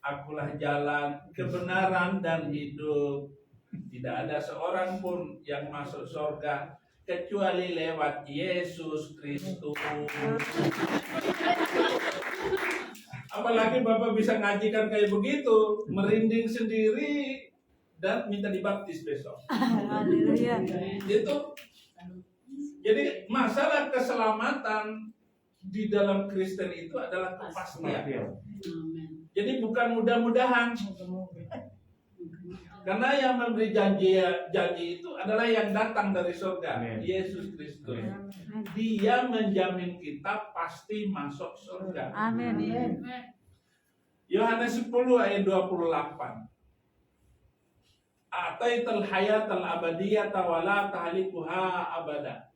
Akulah jalan, kebenaran dan hidup. Tidak ada seorang pun yang masuk surga kecuali lewat Yesus Kristus. Apalagi Bapak bisa ngajikan kayak begitu, merinding sendiri dan minta dibaptis besok. Haleluya. Itu. Jadi masalah keselamatan di dalam Kristen itu adalah kepastian. Jadi bukan mudah-mudahan. Karena yang memberi janji itu adalah yang datang dari surga, Yesus Kristus. Dia menjamin kita pasti masuk surga. Amin. Yohanes 10 ayat 28. Ataital hayatal abadiyata wala tahlikuha abada.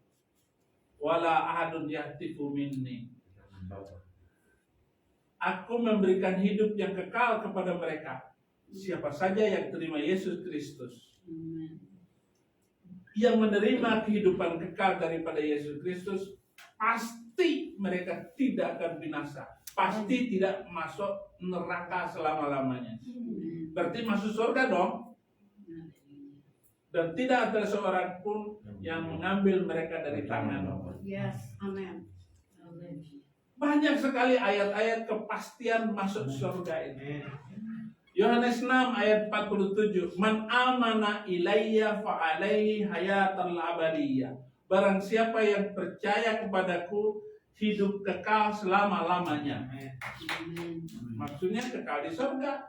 Wala ahadun yahtifu minni. Aku memberikan hidup yang kekal kepada mereka. Siapa saja yang terima Yesus Kristus, yang menerima kehidupan kekal daripada Yesus Kristus, pasti mereka tidak akan binasa, pasti tidak masuk neraka selama-lamanya. Berarti masuk surga dong. Dan tidak ada seorang pun yang mengambil mereka dari tangan. Yes, amin. Banyak sekali ayat-ayat kepastian masuk surga ini. Yohanes 6 ayat 47. Man amana ilayya fa'alaihi hayatal abadiyah. Barang siapa yang percaya kepadaku, hidup kekal selama-lamanya. Maksudnya kekal di surga.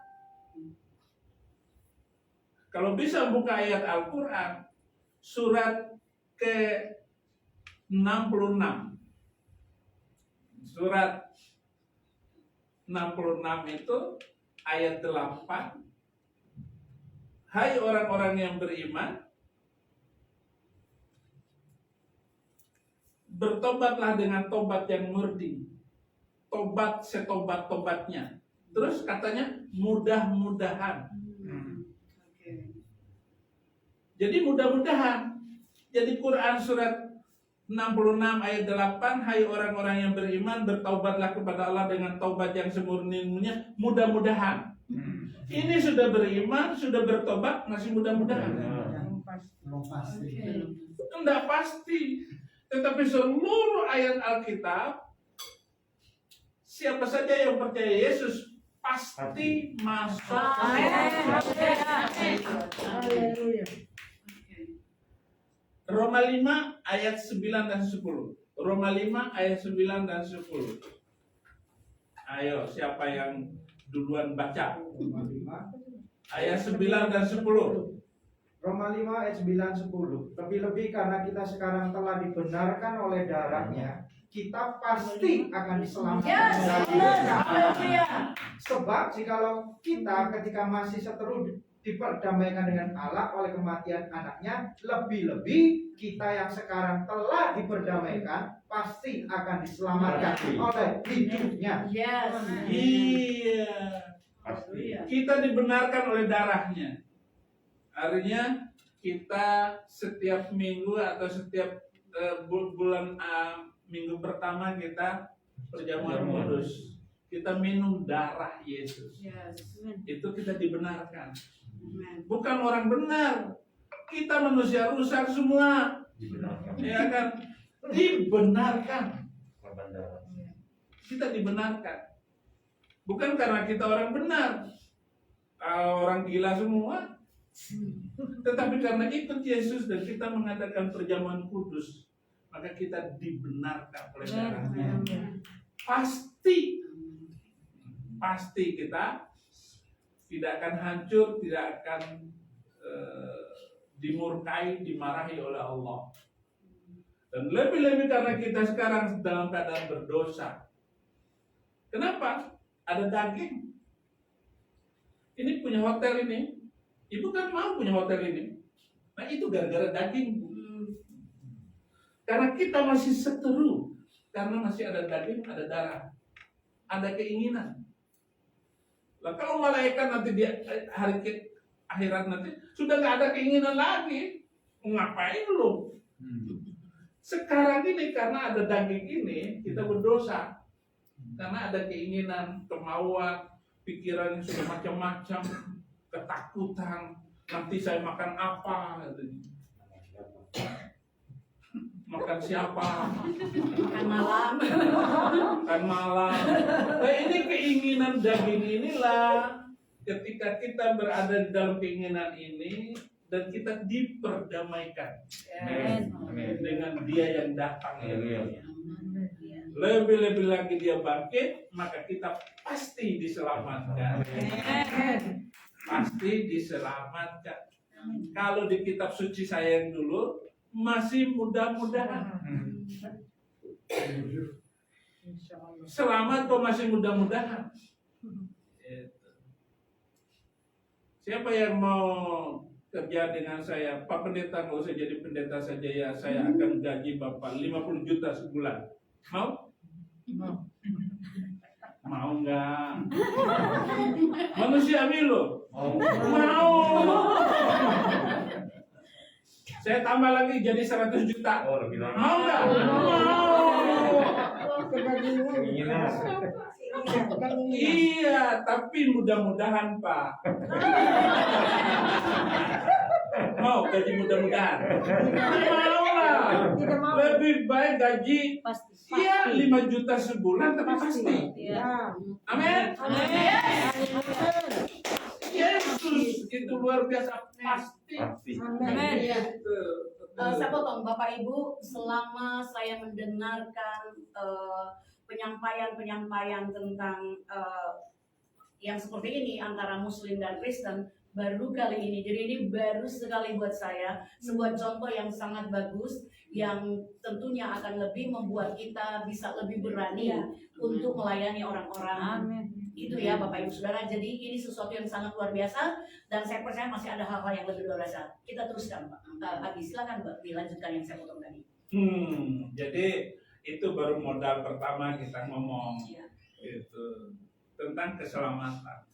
Kalau bisa buka ayat Al-Quran, surat ke-66. Surat 66 itu ayat 8. Hai orang-orang yang beriman, bertobatlah dengan tobat yang murni. Tobat setobat-tobatnya. Terus katanya mudah-mudahan. Jadi mudah-mudahan. Jadi Quran surat 66 ayat 8, hai orang-orang yang beriman, bertaubatlah kepada Allah dengan taubat yang semurni-murninya, mudah-mudahan. Ini sudah beriman, sudah bertobat, masih mudah-mudahan. Belum pasti. Tidak pasti. Tetapi seluruh ayat Alkitab, siapa saja yang percaya Yesus pasti masuk. Roma 5 ayat 9 dan 10. Roma 5 ayat 9 dan 10. Ayo, siapa yang duluan baca? Ayat 9 dan 10. Roma 5 ayat 9 10. Lebih-lebih karena kita sekarang telah dibenarkan oleh darahnya, kita pasti akan diselamatkan. Sebab jikalau kita ketika masih seteru diperdamaikan dengan Allah oleh kematian anaknya, lebih-lebih kita yang sekarang telah diperdamaikan pasti akan diselamatkan oleh hidupnya. Yes. Iya. Kita dibenarkan oleh darahnya. Artinya kita setiap minggu atau setiap bulan minggu pertama kita perjamuan kudus. Kita minum darah Yesus. Yes. Itu kita dibenarkan. Amen. Bukan orang benar. Kita manusia rusak semua. Ya kan? Dibenarkan. Kita dibenarkan. Bukan karena kita orang benar. Orang gila semua. Tetapi karena ikut Yesus dan kita mengadakan perjamuan kudus, maka kita dibenarkan oleh darahnya. Pasti kita tidak akan hancur, tidak akan dimurkai, dimarahi oleh Allah. Dan lebih-lebih karena kita sekarang dalam keadaan berdosa. Kenapa? Ada daging. Ini punya hotel ini. Ibu kan mau punya hotel ini. Nah itu gara-gara daging, Bu. Karena kita masih seteru. Karena masih ada daging, ada darah. Ada keinginan. Lah kalau malaikat nanti di hari akhirat nanti sudah nggak ada keinginan lagi, ngapain lu? Sekarang ini karena ada daging ini kita berdosa, karena ada keinginan, kemauan, pikiran yang sudah macam-macam, ketakutan. Nanti saya makan apa? Makan siapa? Makan malam. Makan malam. Nah, ini keinginan daging inilah ketika kita berada di dalam keinginan ini dan kita diperdamaikan dengan Dia yang datang. Lebih-lebih lagi Dia bangkit, maka kita pasti diselamatkan. Pasti diselamatkan. Kalau di kitab suci saya yang dulu masih mudah-mudahan. Selamat kok masih mudah-mudahan. Siapa yang mau kerja dengan saya? Pak Pendeta, nggak usah jadi pendeta saja ya. Saya akan gaji Bapak 50 juta sebulan. Mau? Mau nggak? Manusiawi loh. Mau. Saya tambah lagi jadi 100 juta. Mau nggak? Mau. Iya, tapi mudah-mudahan Pak. Mau gaji mudah-mudahan? Mau lah. Lebih baik gaji ya 5 juta sebulan tapi pasti. Amin. Yesus itu luar biasa pasti. Amin. Saya potong Bapak Ibu, selama saya mendengarkan penyampaian tentang yang seperti ini antara Muslim dan Kristen baru kali ini. Jadi ini baru sekali buat saya, sebuah contoh yang sangat bagus yang tentunya akan lebih membuat kita bisa lebih berani untuk melayani orang-orang. Amin. Itu ya Bapak Ibu Saudara. Jadi ini sesuatu yang sangat luar biasa dan saya percaya masih ada hal-hal yang lebih luar biasa. Kita teruskan Pak. Abi silakan Mbak dilanjutkan yang saya potong tadi. Jadi itu baru modal pertama kita ngomong itu tentang keselamatan.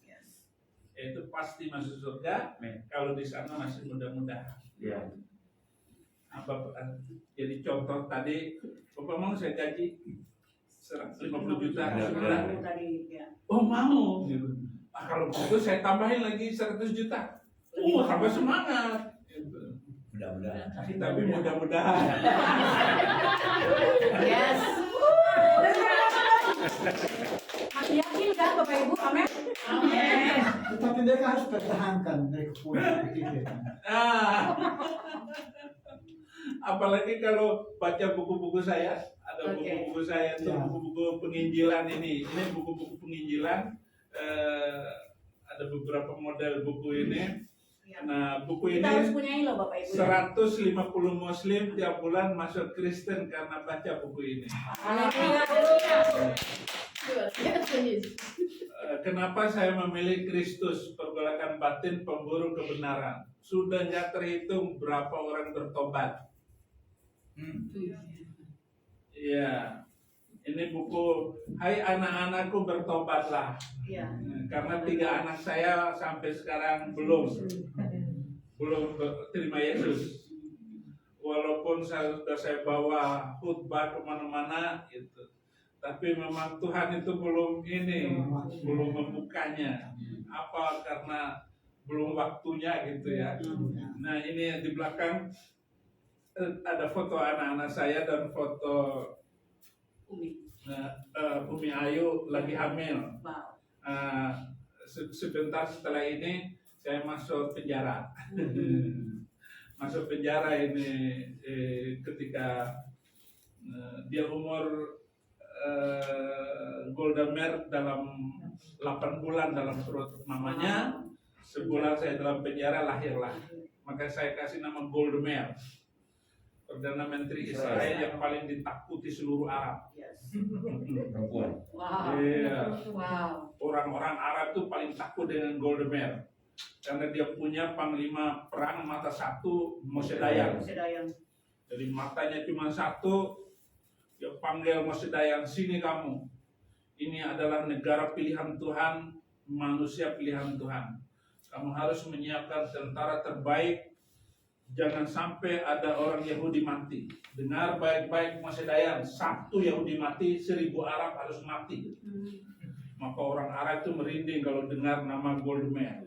Itu pasti masuk surga kalau di sana masih mudah-mudahan. Jadi contoh tadi Bapak mau saya gaji 50 juta sebulan. Oh mau. Kalau begitu saya tambahin lagi 100 juta. Tambah semangat. Mudah-mudahan. Tapi mudah-mudahan. Yes. Masih yakin kan Bapak Ibu? Amin. Amin. Tetapi mereka harus pertahankan mereka punya pikiran. Apalagi kalau baca buku-buku saya, ada buku-buku saya itu buku-buku penginjilan ini buku-buku penginjilan. Ada beberapa model buku ini. Nah, buku Kita ini harus punyai loh Bapak Ibu. 150 Muslim tiap bulan masuk Kristen karena baca buku ini. Kenapa saya memilih Kristus, pergolakan batin, pemburu kebenaran? Sudah nggak terhitung berapa orang bertobat. Iya, ini buku Hai anak-anakku bertobatlah. Karena 3 anak saya sampai sekarang belum terima Yesus. Walaupun walaupun sudah saya bawa khutbah kemana-mana gitu, tapi memang Tuhan itu belum membukanya. Apa karena belum waktunya gitu ya. Nah ini di belakang ada foto anak-anak saya dan foto Umi Ayu lagi hamil. Wow. Sebentar setelah ini saya masuk penjara. Masuk penjara ini ketika dia umur Golda Meir dalam 8 bulan dalam perut mamanya. Sebulan saya dalam penjara, lahirlah. Maka saya kasih nama Golda Meir, Perdana Menteri Israel yang paling ditakuti seluruh Arab. Perempuan. Wow. Iya. Wow. Orang-orang Arab tuh paling takut dengan Golda Meir karena dia punya panglima perang mata satu, Moshe Dayan. Jadi matanya cuma satu, dia panggil Moshe Dayan, sini kamu. Ini adalah negara pilihan Tuhan, manusia pilihan Tuhan. Kamu harus menyiapkan tentara terbaik. Jangan sampai ada orang Yahudi mati. Dengar baik-baik Moshe Dayan, 1 Yahudi mati, 1000 Arab harus mati. Maka orang Arab itu merinding kalau dengar nama Golda Meir.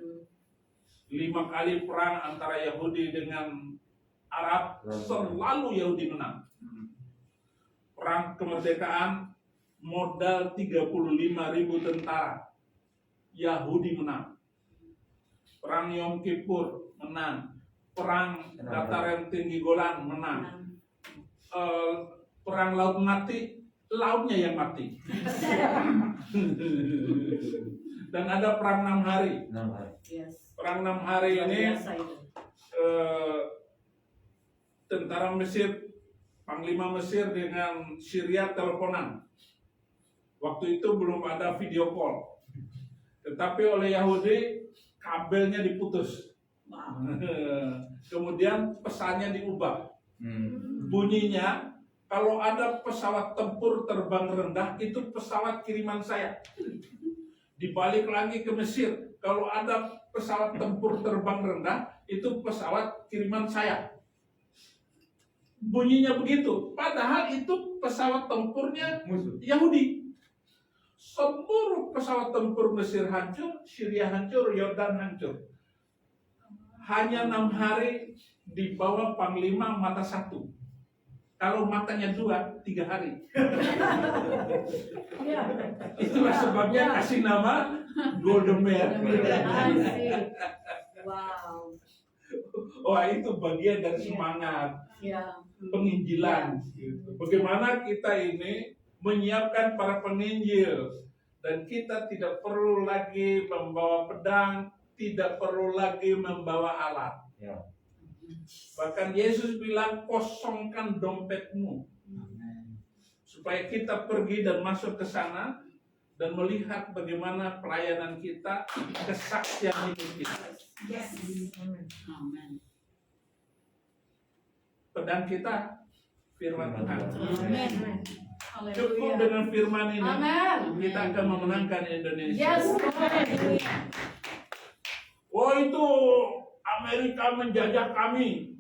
5 kali perang antara Yahudi dengan Arab, selalu Yahudi menang. Perang kemerdekaan, modal 35.000 tentara, Yahudi menang. Perang Yom Kippur menang. Perang dataran tinggi Golan menang. Perang laut mati, lautnya yang mati. Dan ada perang 6 hari. Perang 6 hari ini tentara Mesir, panglima Mesir dengan Syria teleponan. Waktu itu belum ada video call. Tetapi oleh Yahudi kabelnya diputus. Kemudian pesannya diubah. Bunyinya, kalau ada pesawat tempur terbang rendah, itu pesawat kiriman saya. Dibalik lagi ke Mesir, kalau ada pesawat tempur terbang rendah, itu pesawat kiriman saya. Bunyinya begitu, padahal itu pesawat tempurnya Yahudi. Seluruh pesawat tempur Mesir hancur, Syria hancur, Yordan hancur. Hanya 6 hari di bawah panglima mata satu. Kalau matanya 2, 3 hari. Itulah sebabnya kasih nama Golda Meir. Wow. Wah, itu bagian dari semangat penginjilan. Bagaimana kita ini menyiapkan para penginjil, dan kita tidak perlu lagi membawa pedang, tidak perlu lagi membawa alat. Bahkan Yesus bilang, kosongkan dompetmu, supaya kita pergi dan masuk ke sana dan melihat bagaimana pelayanan kita, kesaksian hidup kita. Amen. Pedang kita firman Tuhan. Amen. Cukup dengan firman ini, Amen. kita akan memenangkan Indonesia. Yes. Haleluya. Oh, itu Amerika menjajah kami.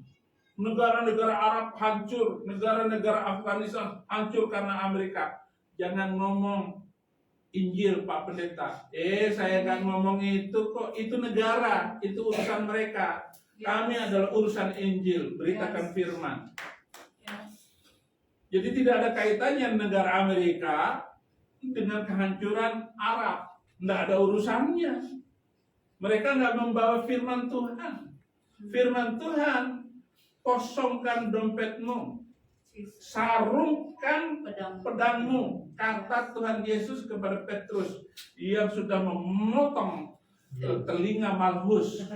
Negara-negara Arab hancur, negara-negara Afghanistan hancur karena Amerika. Jangan ngomong Injil, Pak Pendeta. Saya nggak ngomong itu kok. Itu negara, itu urusan mereka. Kami adalah urusan Injil, beritakan firman. Jadi tidak ada kaitannya negara Amerika dengan kehancuran Arab. Tidak ada urusannya. Mereka nggak membawa firman Tuhan. Firman Tuhan, kosongkan dompetmu, sarungkan pedangmu, kata Tuhan Yesus kepada Petrus yang sudah memotong telinga Malchus,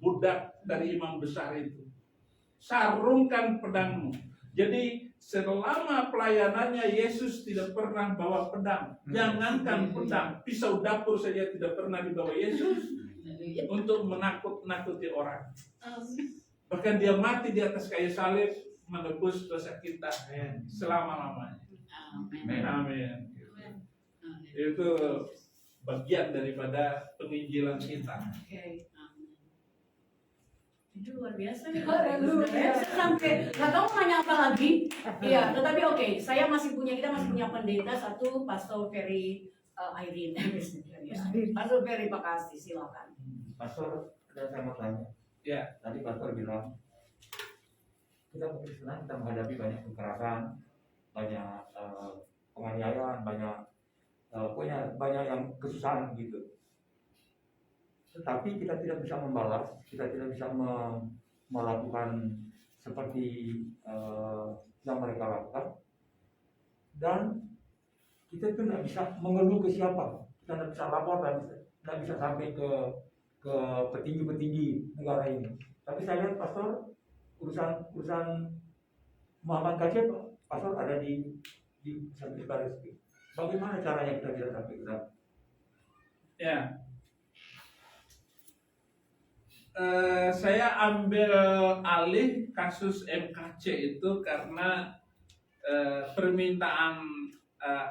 budak dari imam besar itu. Sarungkan pedangmu. Jadi selama pelayanannya Yesus tidak pernah bawa pedang. Jangankan pedang, pisau dapur saja tidak pernah dibawa Yesus untuk menakut-nakuti orang. Bahkan dia mati di atas kayu salib menebus dosa kita selama-lamanya. Amin. Itu bagian daripada penginjilan kita. Itu luar biasa ya. Haleluya. Saya sampai nggak tahu mau nanya apa lagi. Iya, tetapi oke, kita masih punya pendeta satu, Pastor Ferry Irene. Ya. Pastor Ferry, Pak Kasih, silakan. Pastor, saya mau tanya. Ya. Tadi Pastor bilang kita Kristen kita menghadapi banyak kekerasan, banyak penganiayaan, banyak yang kesusahan gitu. Tetapi kita tidak bisa membalas, kita tidak bisa melakukan seperti yang mereka lakukan, dan kita itu tidak bisa mengeluh ke siapa, kita tidak bisa lapor dan tidak bisa sampai ke petinggi-petinggi negara ini. Tapi saya lihat Pastor urusan Muhammad Kacip, Pastor ada di Sabtu Baris. Bagaimana caranya kita bisa sampai ke sana? Ya. Saya ambil alih kasus MKC itu karena permintaan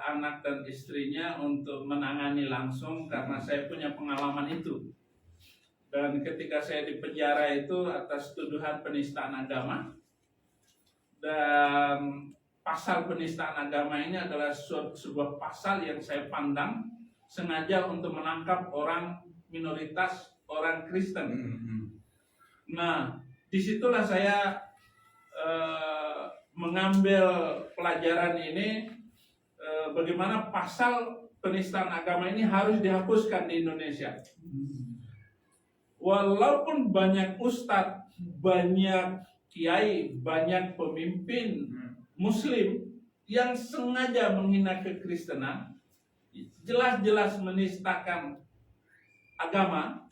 anak dan istrinya untuk menangani langsung karena saya punya pengalaman itu. Dan ketika saya di penjara itu atas tuduhan penistaan agama, dan pasal penistaan agama ini adalah sebuah pasal yang saya pandang sengaja untuk menangkap orang minoritas, orang Kristen. Nah, disitulah saya mengambil pelajaran ini, bagaimana pasal penistaan agama ini harus dihapuskan di Indonesia. Walaupun banyak ustadz, banyak kiai, banyak pemimpin Muslim yang sengaja menghina kekristenan, jelas-jelas menistakan agama,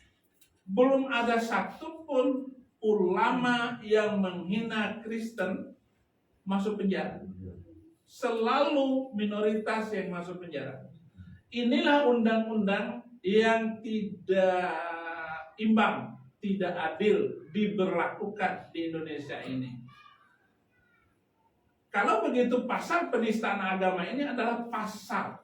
belum ada satupun ulama yang menghina Kristen masuk penjara. Selalu minoritas yang masuk penjara. Inilah undang-undang yang tidak imbang, tidak adil diberlakukan di Indonesia ini. Kalau begitu, pasal penistaan agama ini adalah pasal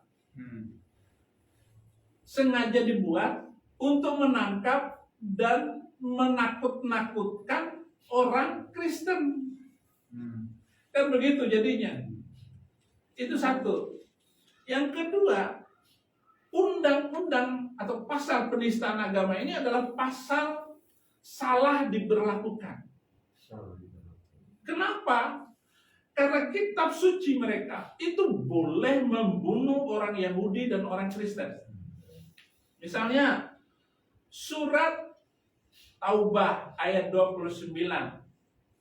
sengaja dibuat untuk menangkap dan menakut-nakutkan orang Kristen. Kan begitu jadinya. Itu satu. Yang kedua, undang-undang atau pasal penistaan agama ini adalah pasal salah diberlakukan. Kenapa? Karena kitab suci mereka itu boleh membunuh orang Yahudi dan orang Kristen. Misalnya surat Taubah ayat 29.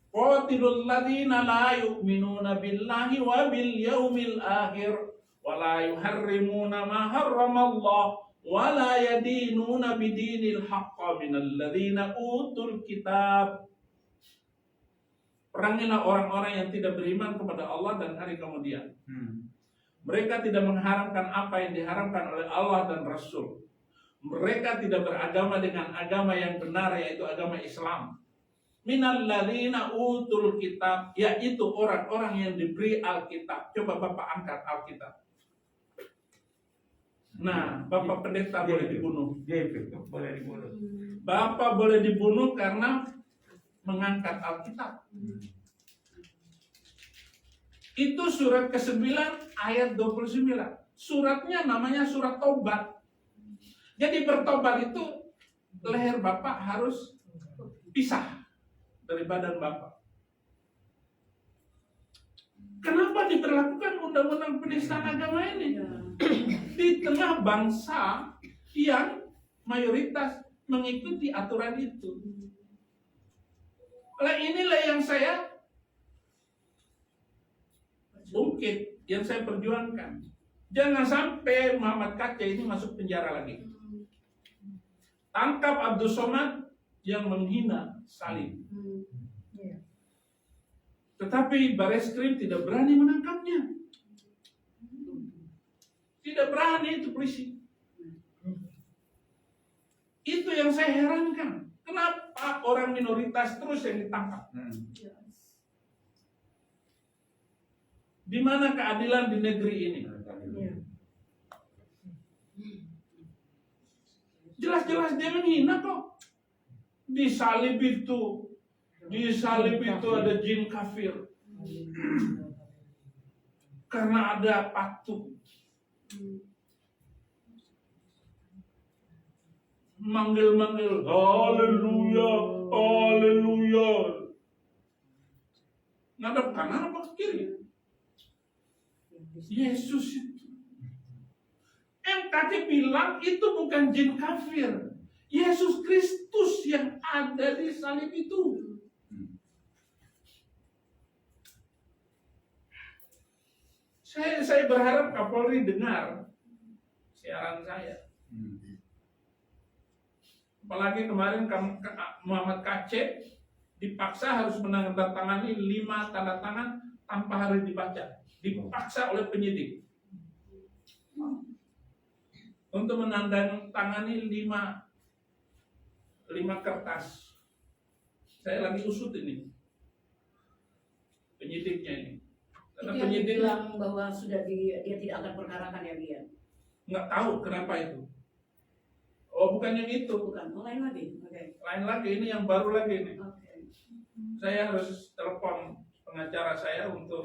Qatilul ladzina la yu'minuna billahi wa bil yaumil akhir wa la yuharrimuna ma harramallah wa la yadinuna bidinil haqqa minal ladzina utul kitab. Perangilah orang-orang yang tidak beriman kepada Allah dan hari kemudian. Mereka tidak mengharamkan apa yang diharamkan oleh Allah dan Rasul. Mereka tidak beragama dengan agama yang benar, yaitu agama Islam. Minal ladzina utul kitab, yaitu orang-orang yang diberi Alkitab. Coba Bapak angkat Alkitab. Nah, Bapak pendeta boleh dibunuh. Boleh dibunuh. Bapak boleh dibunuh karena mengangkat Alkitab. Itu surat ke-9 ayat 29. Suratnya namanya surat Tobat. Jadi bertobat itu leher Bapak harus pisah dari badan Bapak. Kenapa diberlakukan undang-undang penistaan agama ini? Di tengah bangsa yang mayoritas mengikuti aturan itu. Lah inilah yang saya ungkit, yang saya perjuangkan. Jangan sampai Muhammad Kaca ini masuk penjara lagi. Tangkap Abdul Somad yang menghina Salim. Tetapi Bareskrim tidak berani menangkapnya. Tidak berani itu polisi. Itu yang saya herankan. Kenapa orang minoritas terus yang ditangkap? Di mana keadilan di negeri ini? Jelas-jelas dia menghina kok. Disalib itu Di salib itu ada jin kafir. Karena ada patung. Manggil-manggil, haleluya, haleluya. Ngadep kanan apa ke kiri? Yesus itu. MKT bilang itu bukan jin kafir. Yesus Kristus yang ada di salib itu. Saya berharap Kapolri dengar siaran saya. Apalagi kemarin Muhammad KC dipaksa harus menandatangani 5 tanda tangan tanpa harus dibaca. Dipaksa oleh penyidik untuk menandatangani 5 kertas. Saya lagi usut ini penyidiknya ini. Karena Itu yang penyidik bilang bahwa sudah dia tidak akan perkarakan ya dia. nggak tahu kenapa itu. Oh, bukan yang itu, Bukan, oh, lain lagi. Oke. lain lagi, ini yang baru lagi ini. Oke. Saya harus telepon pengacara saya untuk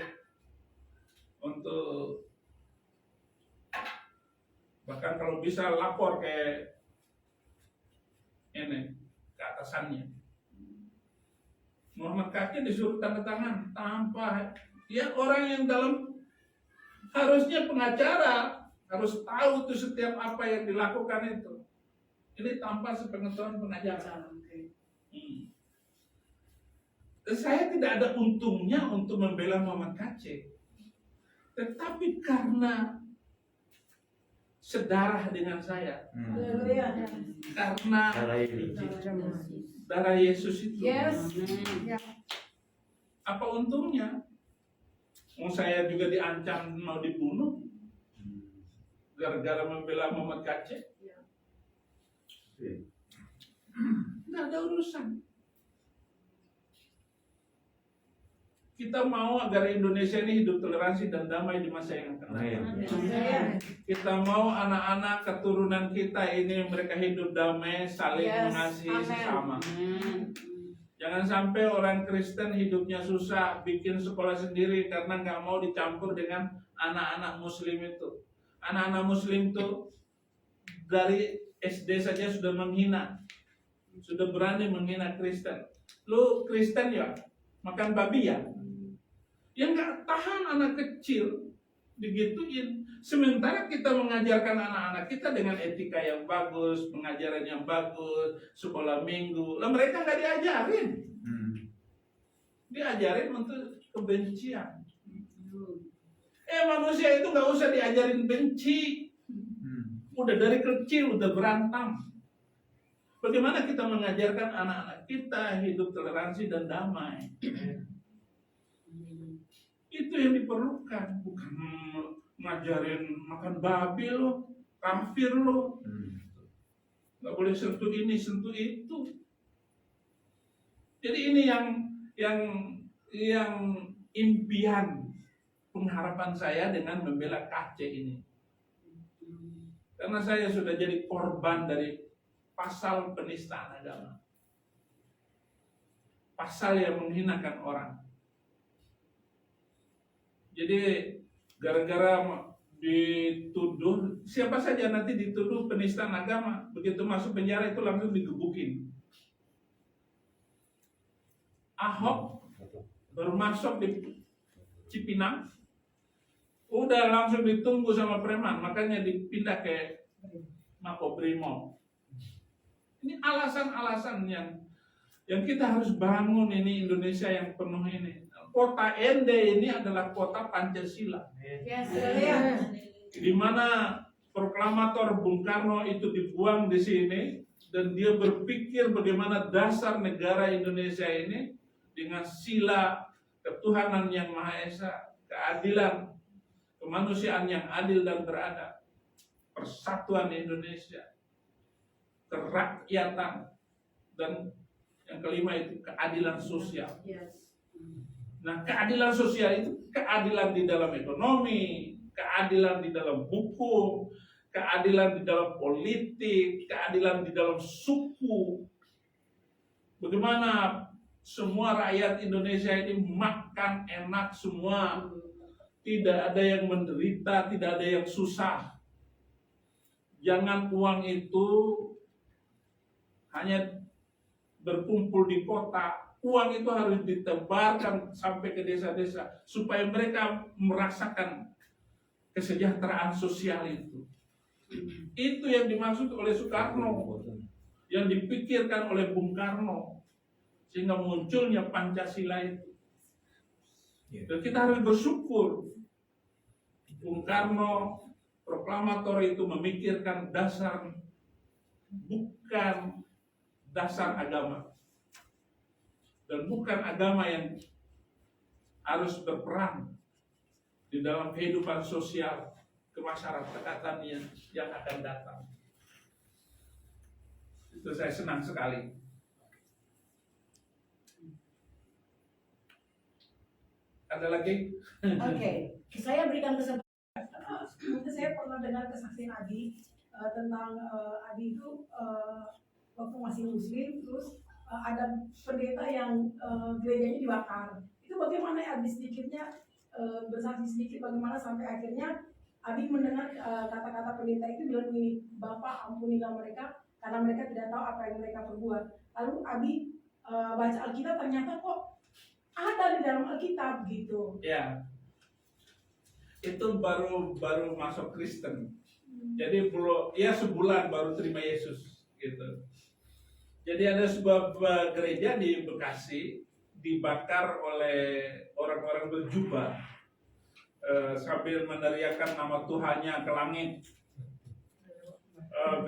bahkan kalau bisa lapor ke ini, ke atasannya. Muhammad Kaki disuruh tanda tangan tanpa ya, orang yang dalam harusnya pengacara harus tahu tuh setiap apa yang dilakukan itu. Ini tanpa sepengetahuan pengacara. Oke. Saya tidak ada untungnya untuk membela Muhammad KC, tetapi karena sedarah dengan saya, Haleluya. karena darah Yesus itu, Yes. apa untungnya? Mau saya juga diancam mau dibunuh gara-gara membela Muhammad KC. Nggak ada urusan. Kita mau agar Indonesia ini hidup toleransi dan damai di masa yang akan datang. Kita mau anak-anak keturunan kita ini mereka hidup damai, saling Yes. mengasihi Amen. sesama. Jangan sampai orang Kristen hidupnya susah, bikin sekolah sendiri karena nggak mau dicampur dengan anak-anak Muslim itu. Anak-anak Muslim itu dari SD saja sudah menghina, sudah berani menghina Kristen. Lu Kristen ya, makan babi ya? Yang nggak tahan anak kecil digituin. Sementara kita mengajarkan anak-anak kita dengan etika yang bagus, pengajaran yang bagus, sekolah minggu. Lah mereka nggak diajarin. Diajarin untuk kebencian. Manusia itu nggak usah diajarin benci. Udah dari kecil udah berantem. Bagaimana kita mengajarkan anak-anak kita hidup toleransi dan damai? Itu yang diperlukan, bukan ngajarin makan babi lo, kafir lo. Nggak boleh sentuh ini, sentuh itu. Jadi ini yang impian pengharapan saya dengan membela KC ini. Karena saya sudah jadi korban dari pasal penistaan agama. Pasal yang menghinakan orang. Jadi gara-gara dituduh, siapa saja nanti dituduh penistaan agama, begitu masuk penjara itu langsung digebukin. Ahok baru masuk di Cipinang, udah langsung ditunggu sama preman, makanya dipindah ke Makobrimob. Ini alasan-alasan yang kita harus bangun ini Indonesia yang penuh ini. Kota Ende ini adalah kota Pancasila. Yes. Di mana proklamator Bung Karno itu dibuang di sini dan dia berpikir bagaimana dasar negara Indonesia ini dengan sila ketuhanan yang Maha Esa, keadilan, kemanusiaan yang adil dan beradab, persatuan Indonesia, kerakyatan, dan yang kelima itu keadilan sosial. Yes. Nah, keadilan sosial itu keadilan di dalam ekonomi, keadilan di dalam hukum, keadilan di dalam politik, keadilan di dalam suku. Bagaimana semua rakyat Indonesia ini makan enak semua, tidak ada yang menderita, tidak ada yang susah. Jangan uang itu hanya berkumpul di kota, uang itu harus ditebarkan sampai ke desa-desa supaya mereka merasakan kesejahteraan sosial itu. Itu yang dimaksud oleh Soekarno, yang dipikirkan oleh Bung Karno, sehingga munculnya Pancasila itu. Dan kita harus bersyukur Bung Karno proklamator itu memikirkan dasar, bukan dasar agama, dan bukan agama yang harus berperan di dalam kehidupan sosial kemasyarakatan yang akan datang. Itu saya senang sekali. Ada lagi? Oke, saya berikan kesempatan. Saya pernah dengar kesaksian Adi tentang Adi itu waktu masih Muslim, terus ada pendeta yang gerejanya dibakar. Itu bagaimana Adi sedikitnya bersaksi sedikit bagaimana sampai akhirnya Adi mendengar kata-kata pendeta itu bilang begini, Bapak ampunilah mereka karena mereka tidak tahu apa yang mereka perbuat. Lalu Adi baca Alkitab, ternyata kok ada di dalam Alkitab gitu. Ya, itu baru masuk Kristen. Jadi belum, ya sebulan baru terima Yesus gitu. Jadi ada sebuah gereja di Bekasi dibakar oleh orang-orang berjubah sambil meneriakkan nama Tuhannya ke langit.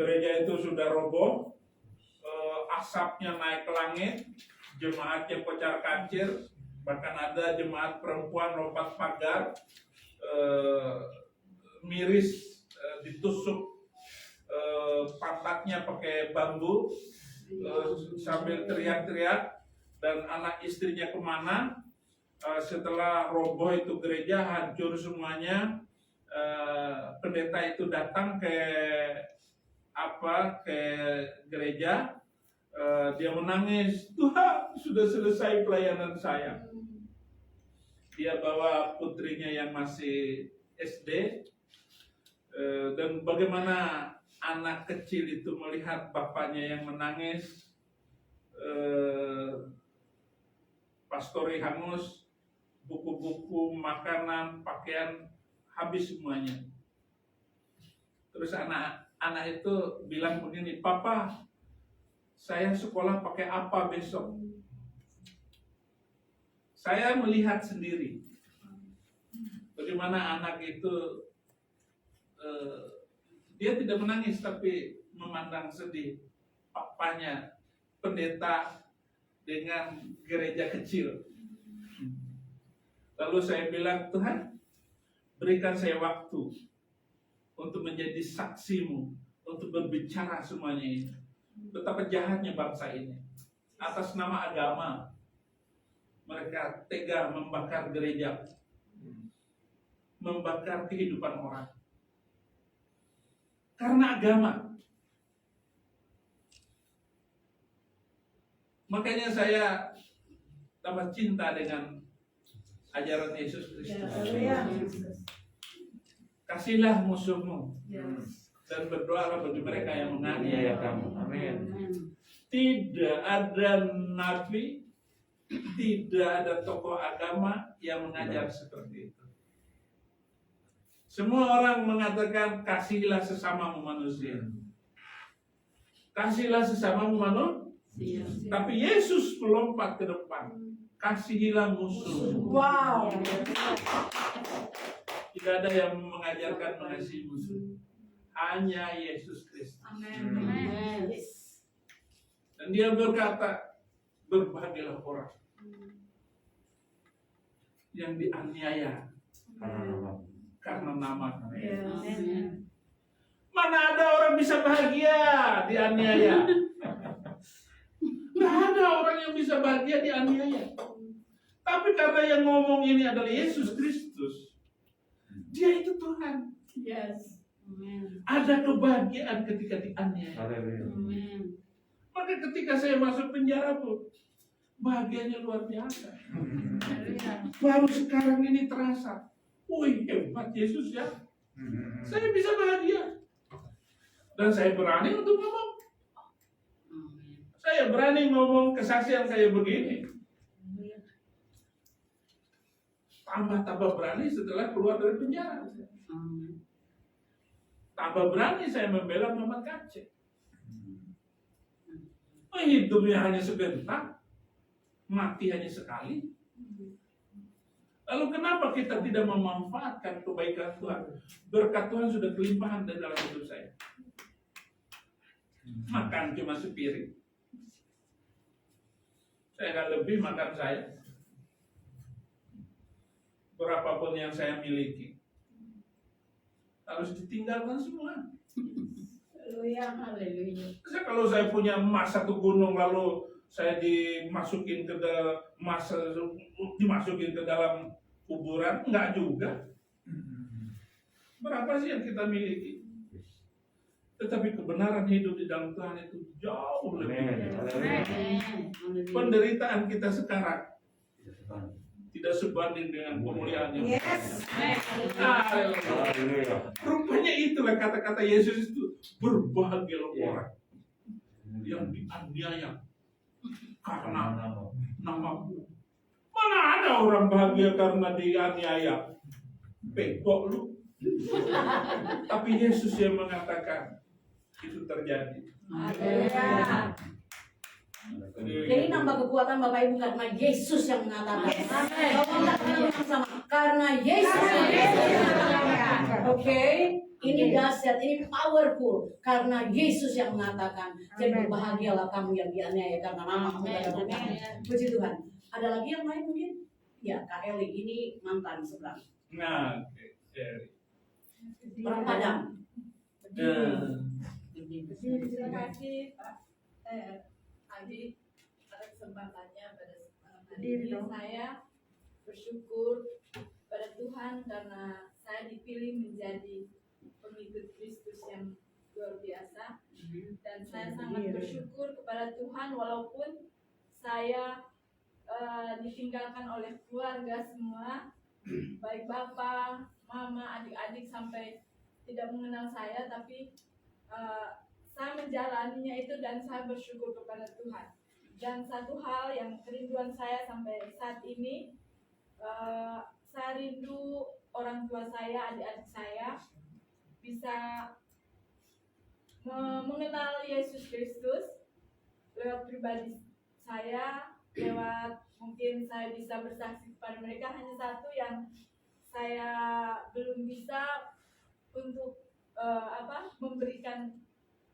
Gereja itu sudah roboh, asapnya naik ke langit, jemaatnya kocar kacir, bahkan ada jemaat perempuan lompat pagar, miris, ditusuk pantatnya pakai bambu, sambil teriak-teriak, dan anak istrinya kemana. Setelah roboh itu gereja, hancur semuanya, pendeta itu datang ke gereja, dia menangis, Tuhan sudah selesai pelayanan saya. Dia bawa putrinya yang masih SD, dan bagaimana anak kecil itu melihat bapaknya yang menangis, pastori hangus, buku-buku, makanan, pakaian habis semuanya. Terus anak itu bilang begini, Papa, saya sekolah pakai apa besok? Saya melihat sendiri bagaimana anak itu dia tidak menangis tapi memandang sedih papanya pendeta dengan gereja kecil. Lalu saya bilang, Tuhan, berikan saya waktu untuk menjadi saksimu, untuk berbicara semuanya ini. Betapa jahatnya bangsa ini. Atas nama agama, mereka tega membakar gereja, membakar kehidupan orang. Karena agama. Makanya saya tambah cinta dengan ajaran Yesus Kristus. Kasihlah musuhmu dan berdoalah bagi mereka yang menganiaya kamu. Amin. Tidak ada nabi, tidak ada tokoh agama yang mengajar seperti itu. Semua orang mengatakan kasihilah sesamamu manusia. Kasihilah sesamamu manusia. Tapi Yesus melompat ke depan. Kasihilah musuh. Wow. Tidak ada yang mengajarkan mengasihi musuh. Hanya Yesus Kristus. Amin. Dan dia berkata, berbahagialah orang yang dianiaya karena nama. Mana ada orang bisa bahagia dianiaya? Tidak ada orang yang bisa bahagia dianiaya. Tapi karena yang ngomong ini adalah Yesus Kristus, Dia itu Tuhan. Yes. Ada kebahagiaan ketika dianiaya. Haleluya. Maka ketika saya masuk penjara pun, bahagianya luar biasa. Baru sekarang ini terasa, wih hebat Yesus ya, saya bisa bahagia. Dan saya berani untuk ngomong. Saya berani ngomong kesaksian kayak begini. Tambah berani setelah keluar dari penjara. Tambah berani saya membela Muhammad Kacik. Hidupnya hanya sebentar, mati hanya sekali. Lalu kenapa kita tidak memanfaatkan kebaikan Tuhan? Berkat Tuhan sudah kelimpahan di dalam hidup saya. Makan cuma sepiring. Saya nggak lebih makan saya. Berapapun yang saya miliki harus ditinggalkan semua. Haleluya. Kalau saya punya emas satu gunung lalu saya dimasukin ke dalam kuburan, enggak juga. Berapa sih yang kita miliki? Tetapi kebenaran hidup di dalam Tuhan itu jauh lebih. Penderitaan kita sekarang tidak sebanding dengan kemuliaannya. Rupanya itulah kata-kata Yesus itu, berbahagialah orang yang dianiaya karena namaku. Mana ada orang bahagia karena dianiaya? Bego lu. Tapi Yesus yang mengatakan itu terjadi. Jadi nambah kekuatan Bapak Ibu karena Yesus yang mengatakan. Karena Yesus yang mengatakan. Oke, ini dahsyat, ini powerful karena Yesus yang mengatakan. Jadi berbahagialah kamu yang dianiaya karena namaku. Puji Tuhan. Ada lagi yang lain mungkin? Ya, Kak Eli ini mantan seberang. Nah, Orang Padang. Terima kasih Pak Adi atas kesempatannya pada malam hari ini. Saya bersyukur pada Tuhan karena saya dipilih menjadi pengikut Kristus yang luar biasa, dan saya sangat bersyukur kepada Tuhan walaupun saya ditinggalkan oleh keluarga semua, baik bapak, mama, adik-adik sampai tidak mengenal saya, tapi saya menjalaninya itu dan saya bersyukur kepada Tuhan. Dan satu hal yang kerinduan saya sampai saat ini, saya rindu orang tua saya, adik-adik saya bisa mengenal Yesus Kristus lewat pribadi saya, lewat mungkin saya bisa bersaksi kepada mereka. Hanya satu yang saya belum bisa untuk memberikan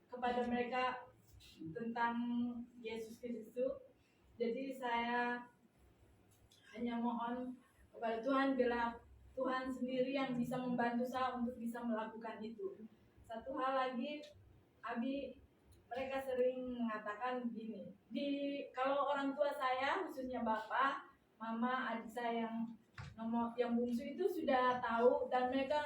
kepada mereka tentang Yesus Kristus. Jadi saya hanya mohon kepada Tuhan, bila Tuhan sendiri yang bisa membantu saya untuk bisa melakukan itu. Satu hal lagi, Abi, mereka sering mengatakan begini, kalau orang tua saya, khususnya bapak, mama, adik saya yang bungsu itu sudah tahu dan mereka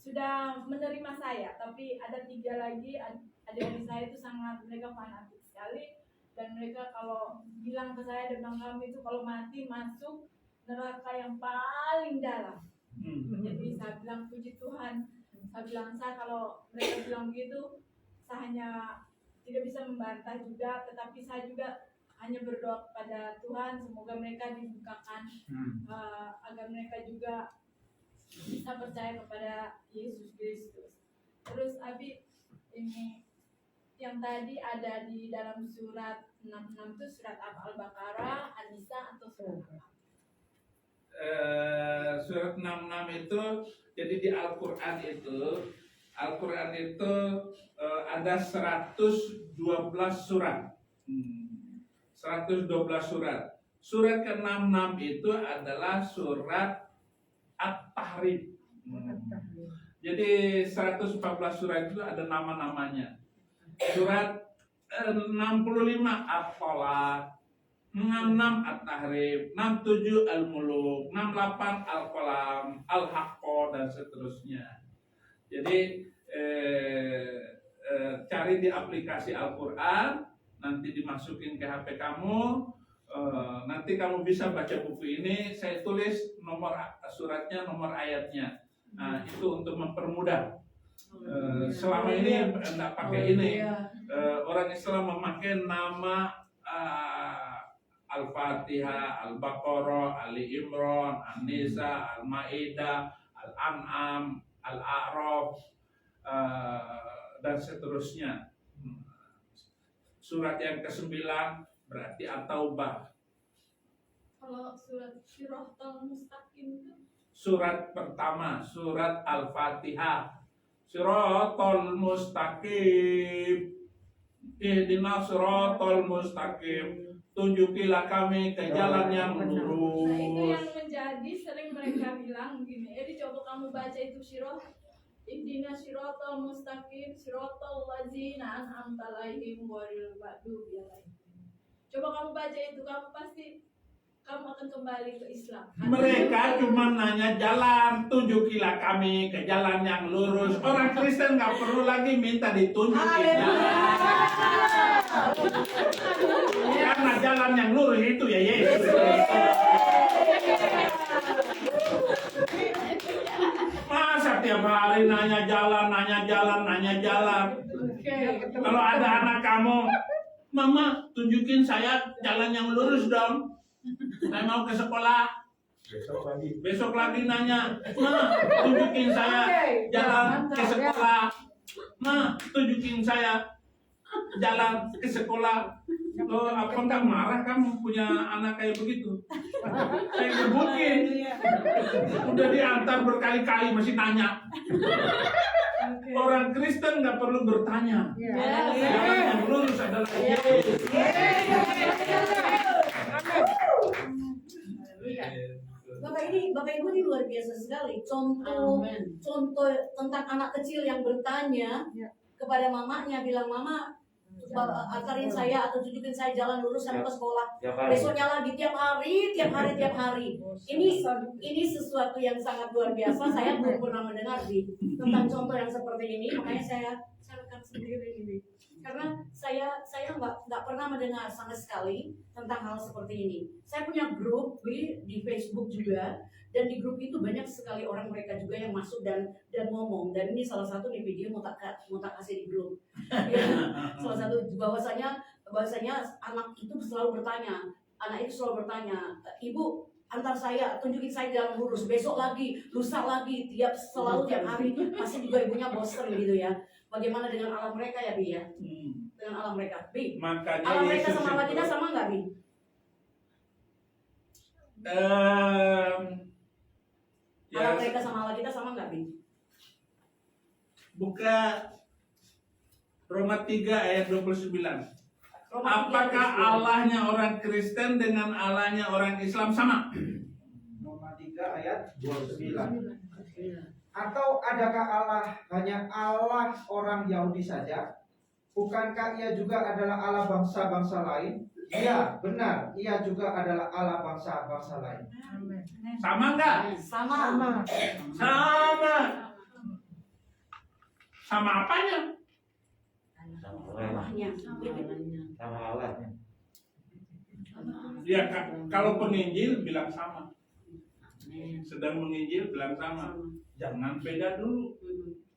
sudah menerima saya, tapi ada 3 lagi adik-adik saya itu mereka fanatik sekali, dan mereka kalau bilang ke saya dan kami itu kalau mati masuk neraka yang paling dalam. Jadi saya bilang puji Tuhan, saya kalau mereka bilang begitu, saya hanya tidak bisa membantah juga, tetapi saya juga hanya berdoa kepada Tuhan semoga mereka dibukakan, agar mereka juga bisa percaya kepada Yesus Kristus. Terus Abi, ini yang tadi ada di dalam surat 66 itu surat apa? Al-Baqarah, An-Nisa atau surat apa? Surat 66 itu, jadi di Al-Quran itu ada 112 surat. 112 surat. Surat ke-66 itu adalah surat At-Tahrim. Jadi 114 surat itu ada nama-namanya. Surat 65 At-Talaq, 66 At-Tahrim, 67 Al-Muluk, 68 Al-Qalam, Al-Haqqo, dan seterusnya. Jadi cari di aplikasi Al-Quran, nanti dimasukin ke HP kamu, nanti kamu bisa baca buku ini, saya tulis nomor suratnya, nomor ayatnya. Nah, itu untuk mempermudah. Selama ini enggak pakai ini. Orang Islam memakai nama Al-Fatihah, Al-Baqarah, Ali Imran, An-Nisa, Al-Maidah, Al-An'am, Al-A'raf, dan seterusnya. Surat yang ke-9 berarti At-Taubah. Kalau surat Shiratal Mustaqim itu Surat pertama, surat Al-Fatihah. Shiratal Mustaqim. Ihdinas Shiratal Mustaqim. Tunjukilah kami ke jalan yang Nah, itu yang lurus. menjadi sering mereka bilang begini, jadi coba kamu baca itu Ihdinas Shiratal Mustaqim, Shiratal Ladzina An'amta 'alaihim ghairil maghdubi 'alaihim. Coba kamu baca itu, kamu akan kembali ke Islam. Mereka cuma nanya jalan, tunjukilah kami ke jalan yang lurus. Orang Kristen nggak perlu lagi minta ditunjukin jalan. Karena jalan yang lurus itu ya Yesus. Masa tiap hari nanya jalan. Kalau ada anak kamu, Mama tunjukin saya jalan yang lurus dong. Saya mau ke sekolah. Besok lagi nanya, Ma, tunjukin saya jalan ke sekolah. Ma, tunjukin saya jalan ke sekolah. Loh, apa enggak marah kamu punya anak kayak begitu? Saya gebukin. Udah diantar berkali-kali masih tanya. Orang Kristen nggak perlu bertanya. Jalan yang lurus adalah Yesus. Bapak Ibu ini luar biasa sekali. Contoh tentang anak kecil yang bertanya kepada mamanya, bilang, Mama, antarin saya atau tunjukin saya jalan lurus sampai ke sekolah. Besoknya lagi tiap hari. Ini sesuatu yang sangat luar biasa. Saya belum pernah mendengar tentang contoh yang seperti ini. Makanya saya rekam sendiri ini. Karena saya nggak pernah mendengar sama sekali tentang hal seperti ini. Saya punya grup di Facebook juga, dan di grup itu banyak sekali orang mereka juga yang masuk dan ngomong. Dan ini salah satu nih video mau tak kasih di grup. Ya, salah satu bahwasanya anak itu selalu bertanya, Ibu, antar saya, tunjukin saya jalan lurus. Besok lagi, lusa lagi, selalu tiap hari. Pasti juga ibunya bosen gitu ya. Bagaimana dengan alam mereka ya, Bi ya? Dengan alam mereka, Bi. Makanya Alam mereka Yesus sama kita sama nggak, Bi? Alam mereka sama Allah kita sama nggak, Bi? Buka Roma 3 ayat 29. Apakah Allahnya orang Kristen dengan Allahnya orang Islam sama? Roma 3 ayat 29. Atau adakah Allah hanya Allah orang Yahudi saja? Bukankah ia juga adalah Allah bangsa-bangsa lain? Iya, benar. Ia juga adalah Allah bangsa-bangsa lain. Sama enggak? Sama. Sama apanya? Allahnya. Sama Allahnya. Ya, kalau penginjil bilang sama. Sedang menginjil bilang sama. Jangan beda dulu.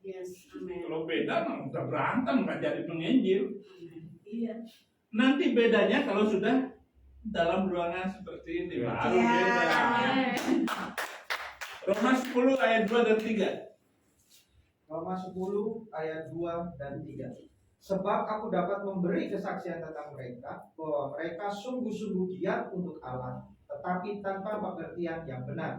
Yes, amen. Kalau beda, udah berantem, nggak jadi penginjil. Iya. Nanti bedanya kalau sudah dalam ruangan seperti ini, baru beda. Roma 10 ayat 2 dan 3. Roma 10 ayat 2 dan 3. Sebab aku dapat memberi kesaksian tentang mereka bahwa mereka sungguh-sungguh giat untuk Allah, tetapi tanpa pengertian yang benar.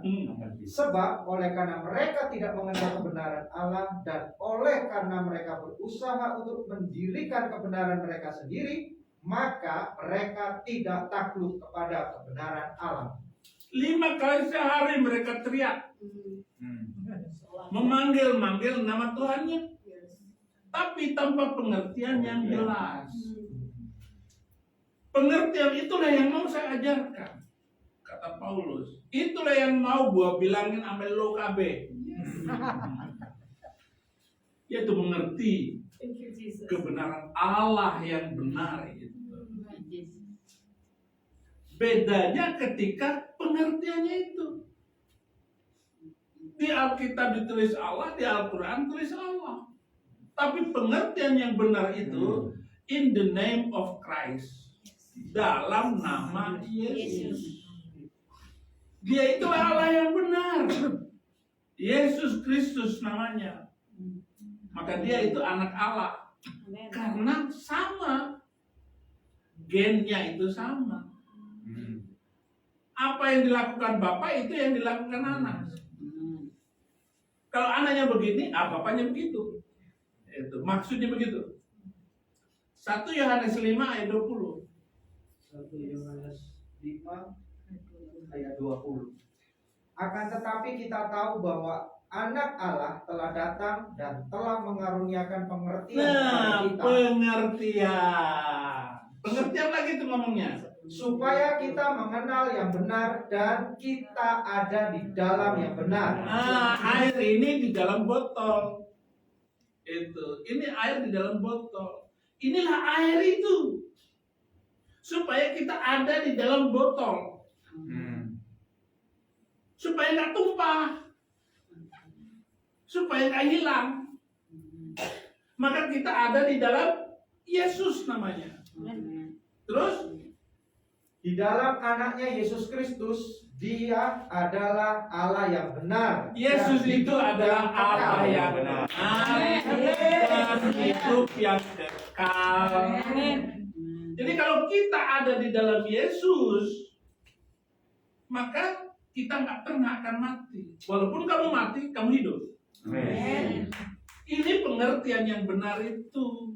Sebab oleh karena mereka tidak mengenal kebenaran Allah, dan oleh karena mereka berusaha untuk mendirikan kebenaran mereka sendiri, maka mereka tidak takluk kepada kebenaran Allah. 5 kali sehari mereka teriak, memanggil nama Tuhannya, tapi tanpa pengertian yang jelas. Pengertian itulah yang mau saya ajarkan, kata Paulus. Itulah yang mau gua bilangin sama lo KB. Yaitu mengerti Thank you, Jesus. kebenaran Allah yang benar itu. Bedanya ketika pengertiannya itu. Di Alkitab ditulis Allah, di Al-Quran tulis Allah. Tapi pengertian yang benar itu in the name of Christ. Dalam nama Yesus. Dia itulah Allah yang benar. Yesus Kristus namanya. Maka dia itu anak Allah. Karena sama. Gennya itu sama. Apa yang dilakukan Bapak itu yang dilakukan anak. Kalau anaknya begini, bapaknya begitu. Itu maksudnya begitu. 1 Yohanes 5 ayat 20. 1 Yohanes 5 ayat 20. Akan tetapi kita tahu bahwa anak Allah telah datang dan telah mengaruniakan pengertian kepada kita. Pengertian. Pengertian lagi itu ngomongnya. Supaya kita mengenal yang benar dan kita ada di dalam yang benar. Air ini di dalam botol. Ini air di dalam botol. Inilah air itu. Supaya kita ada di dalam botol. Supaya nggak tumpah. Supaya nggak hilang. Maka kita ada di dalam Yesus namanya. Terus Di dalam anaknya Yesus Kristus, dia adalah Allah yang benar. Yesus itu adalah Allah yang benar. Dan hidup yang kekal. Jadi kalau kita ada di dalam Yesus, maka kita nggak pernah akan mati. Walaupun kamu mati, kamu hidup. Ini pengertian yang benar itu.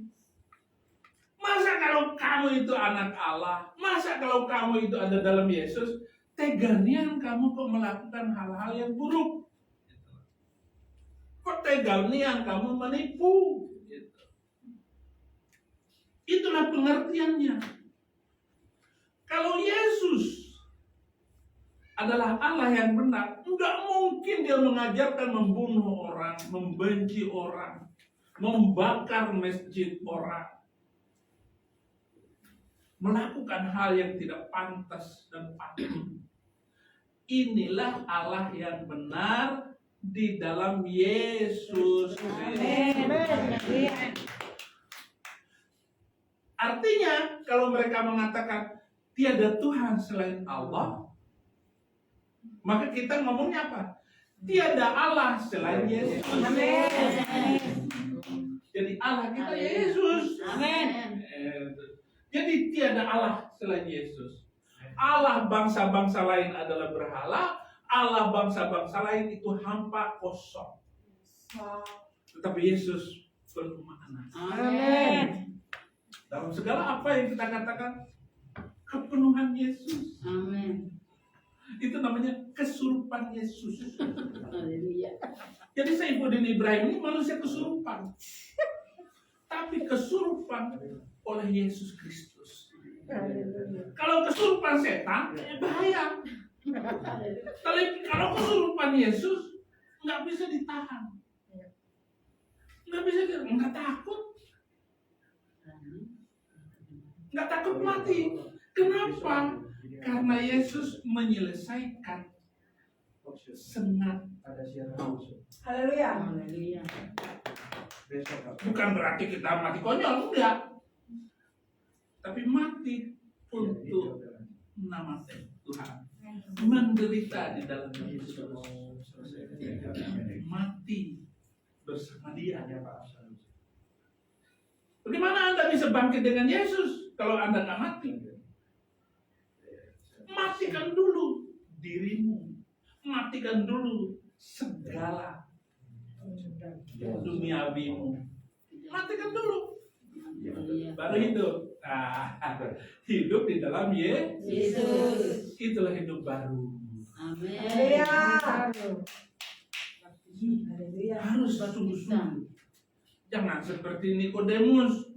Masa kalau kamu itu anak Allah, masa kalau kamu itu ada dalam Yesus, teganian kamu kok melakukan hal-hal yang buruk? Kok teganian kamu menipu? Itulah pengertiannya. Kalau Yesus adalah Allah yang benar, enggak mungkin dia mengajarkan membunuh orang, membenci orang, membakar masjid orang, melakukan hal yang tidak pantas dan patut. Inilah Allah yang benar di dalam Yesus Kristus. Artinya, kalau mereka mengatakan tiada Tuhan selain Allah, maka kita ngomongnya apa? Tiada Allah selain Yesus. Jadi Allah kita Yesus. Jadi tiada Allah selain Yesus. Allah bangsa-bangsa lain adalah berhala, Allah bangsa-bangsa lain itu hampa kosong. Tetapi Yesus penuh makna. Amin. Dalam segala apa yang kita katakan, kepenuhan Yesus. Amin. Itu namanya kesurupan Yesus. Haleluya. Jadi Saifuddin Ibrahim ini manusia kesurupan. Tapi kesurupan oleh Yesus Kristus. Kalau kesurupan setan, bahaya. Tapi kalau kesurupan Yesus, nggak bisa ditahan. Nggak takut. Nggak takut mati. Kenapa? Karena Yesus menyelesaikan sengat. Ada siaran khusus. Haleluya. Haleluya. Besok Pak. Bukan berarti kita mati konyol, enggak. Tapi mati untuk nama Tuhan. Menderita di dalam Yesus. Mati bersama Dia. Bagaimana Anda bisa bangkit dengan Yesus kalau Anda nggak mati? Matikan dulu dirimu. Matikan dulu segala duniawimu. Matikan dulu. Baru hidup. Hidup di dalam Yesus. Itulah hidup baru. Amin. Haleluya. Harus sungguh-sungguh. Jangan seperti Nikodemus.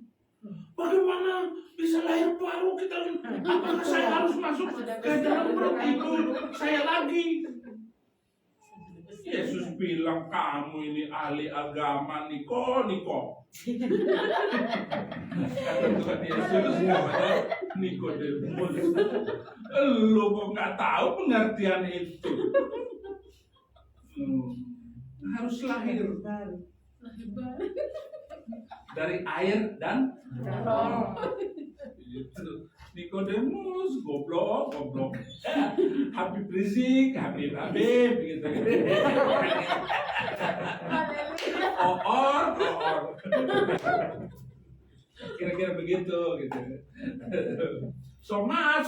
Bagaimana bisa lahir baru kita? Apakah saya harus masuk ke dalam perut ibu saya lagi? Yesus bilang kamu ini ahli agama Niko. Kata Tuhan Yesus kepada Nikodemus, lu kok nggak tahu pengertian itu? Harus lahir dari air dan roh. Gitu. Nikodemus goblok. Habib Rizik, Habib gitu. Oor. Kira-kira begitu gitu. Somat.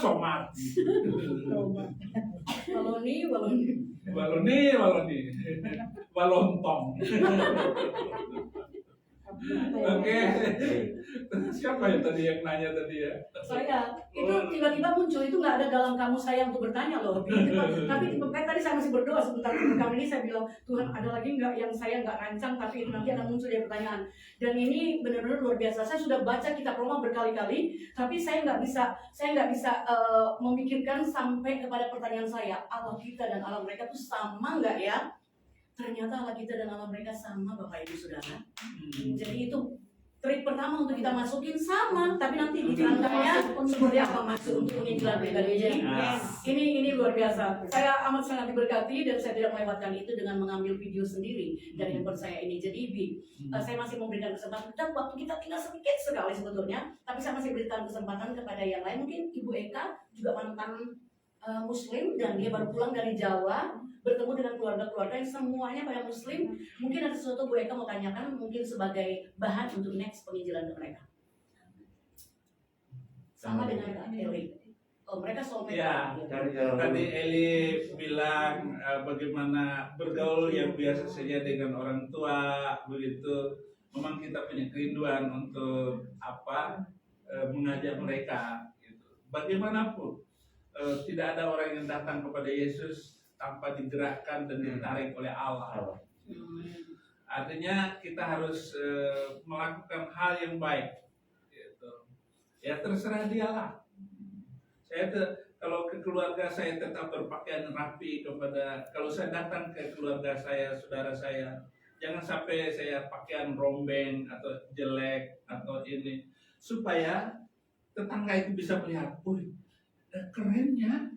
Waloni. Walontong. Oke. Siapa yang tadi yang nanya tadi ya? Saya itu tiba-tiba muncul itu nggak ada dalam kamus saya untuk bertanya loh. Tapi tadi saya masih berdoa sebentar rekam ini, saya bilang Tuhan ada lagi nggak yang saya nggak rancang tapi itu nanti akan muncul ya pertanyaan. Dan ini benar-benar luar biasa. Saya sudah baca kitab Roma berkali-kali, tapi saya nggak bisa memikirkan sampai kepada pertanyaan saya, Allah kita dan Allah mereka tuh sama nggak ya? Ternyata Allah kita dan Allah mereka sama, Bapak Ibu Saudara. Jadi itu trik pertama untuk kita masukin sama, tapi nanti diterangkannya seperti apa maksud untuk penginjilan pribadi. Jadi ini luar biasa. Saya amat sangat diberkati dan saya tidak melewatkan itu dengan mengambil video sendiri dari handphone saya ini. Jadi saya masih memberikan kesempatan, dan waktu kita tinggal sedikit sekali sebetulnya, tapi saya masih berikan kesempatan kepada yang lain. Mungkin Ibu Eka juga mantan Muslim dan dia baru pulang dari Jawa, bertemu dengan keluarga-keluarga yang semuanya pada Muslim. Mungkin ada sesuatu Bu Eka mau tanyakan, mungkin sebagai bahan untuk next penginjilan ke mereka. Sama dengan Kak Eli. Oh, mereka soulmate. Ya, tadi Eli bilang bagaimana bergaul yang biasa saja dengan orang tua, begitu. Memang kita punya kerinduan untuk mengajak mereka. Gitu. Bagaimanapun, tidak ada orang yang datang kepada Yesus tanpa digerakkan dan ditarik oleh Allah. Artinya kita harus melakukan hal yang baik. Gitu. Ya terserah dialah. Kalau ke keluarga saya tetap berpakaian rapi kalau saya datang ke keluarga saya, saudara saya, jangan sampai saya pakaian rombeng atau jelek atau ini, supaya tetangga itu bisa melihat, kerennya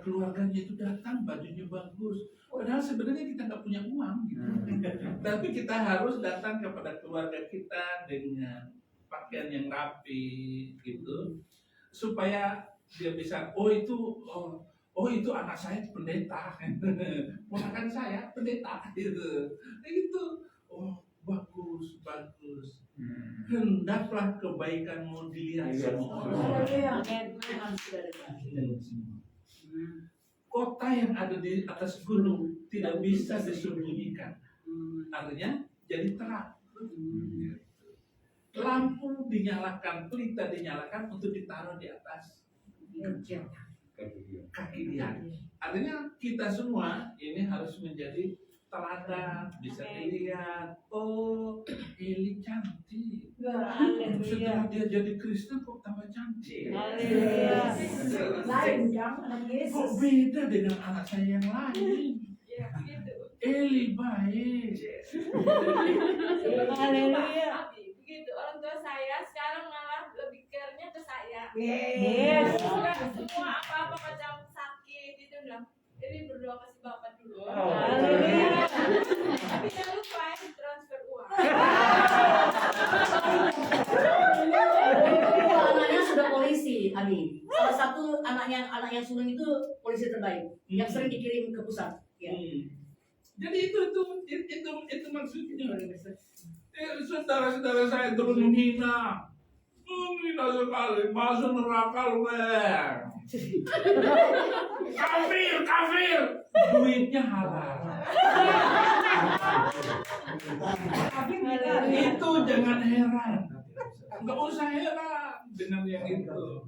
keluarganya itu datang, bajunya bagus. Padahal sebenarnya kita nggak punya uang, gitu. Tapi kita harus datang kepada keluarga kita dengan pakaian yang rapi, gitu, supaya dia bisa, itu anak saya pendeta, ponakan saya pendeta, gitu. Bagus. Hendaklah kebaikanmu dilihat semua orang. Kota yang ada di atas gunung tidak bisa disembunyikan. Artinya jadi terang. Lampu dinyalakan, pelita dinyalakan untuk ditaruh di atas kaki dia. Artinya kita semua ini harus menjadi teladan, bisa dilihat. Eli cantik. Setelah dia jadi Kristen kok tambah cantik. Lain yang anak Yesus. Kok beda dengan anak saya yang lain? Ya, begitu. Eli baik. Haleluya. Begitu, orang tua saya sekarang malah lebih care-nya ke saya. Yes. Semua apa-apa macam sakit itu bilang, ini berdoa kasih Bapak dulu. Haleluya. Tapi jangan lupa transfer uang. Anaknya sudah polisi, Abi. Salah satu anak yang sulung itu polisi terbaik, yang sering dikirim ke pusat. Ya. Jadi itu maksudnya. Saudara-saudara saya terus menghina sekali, masuk neraka lu, kafir, duitnya halal. Itu jangan heran, nggak usah heran dengan yang itu.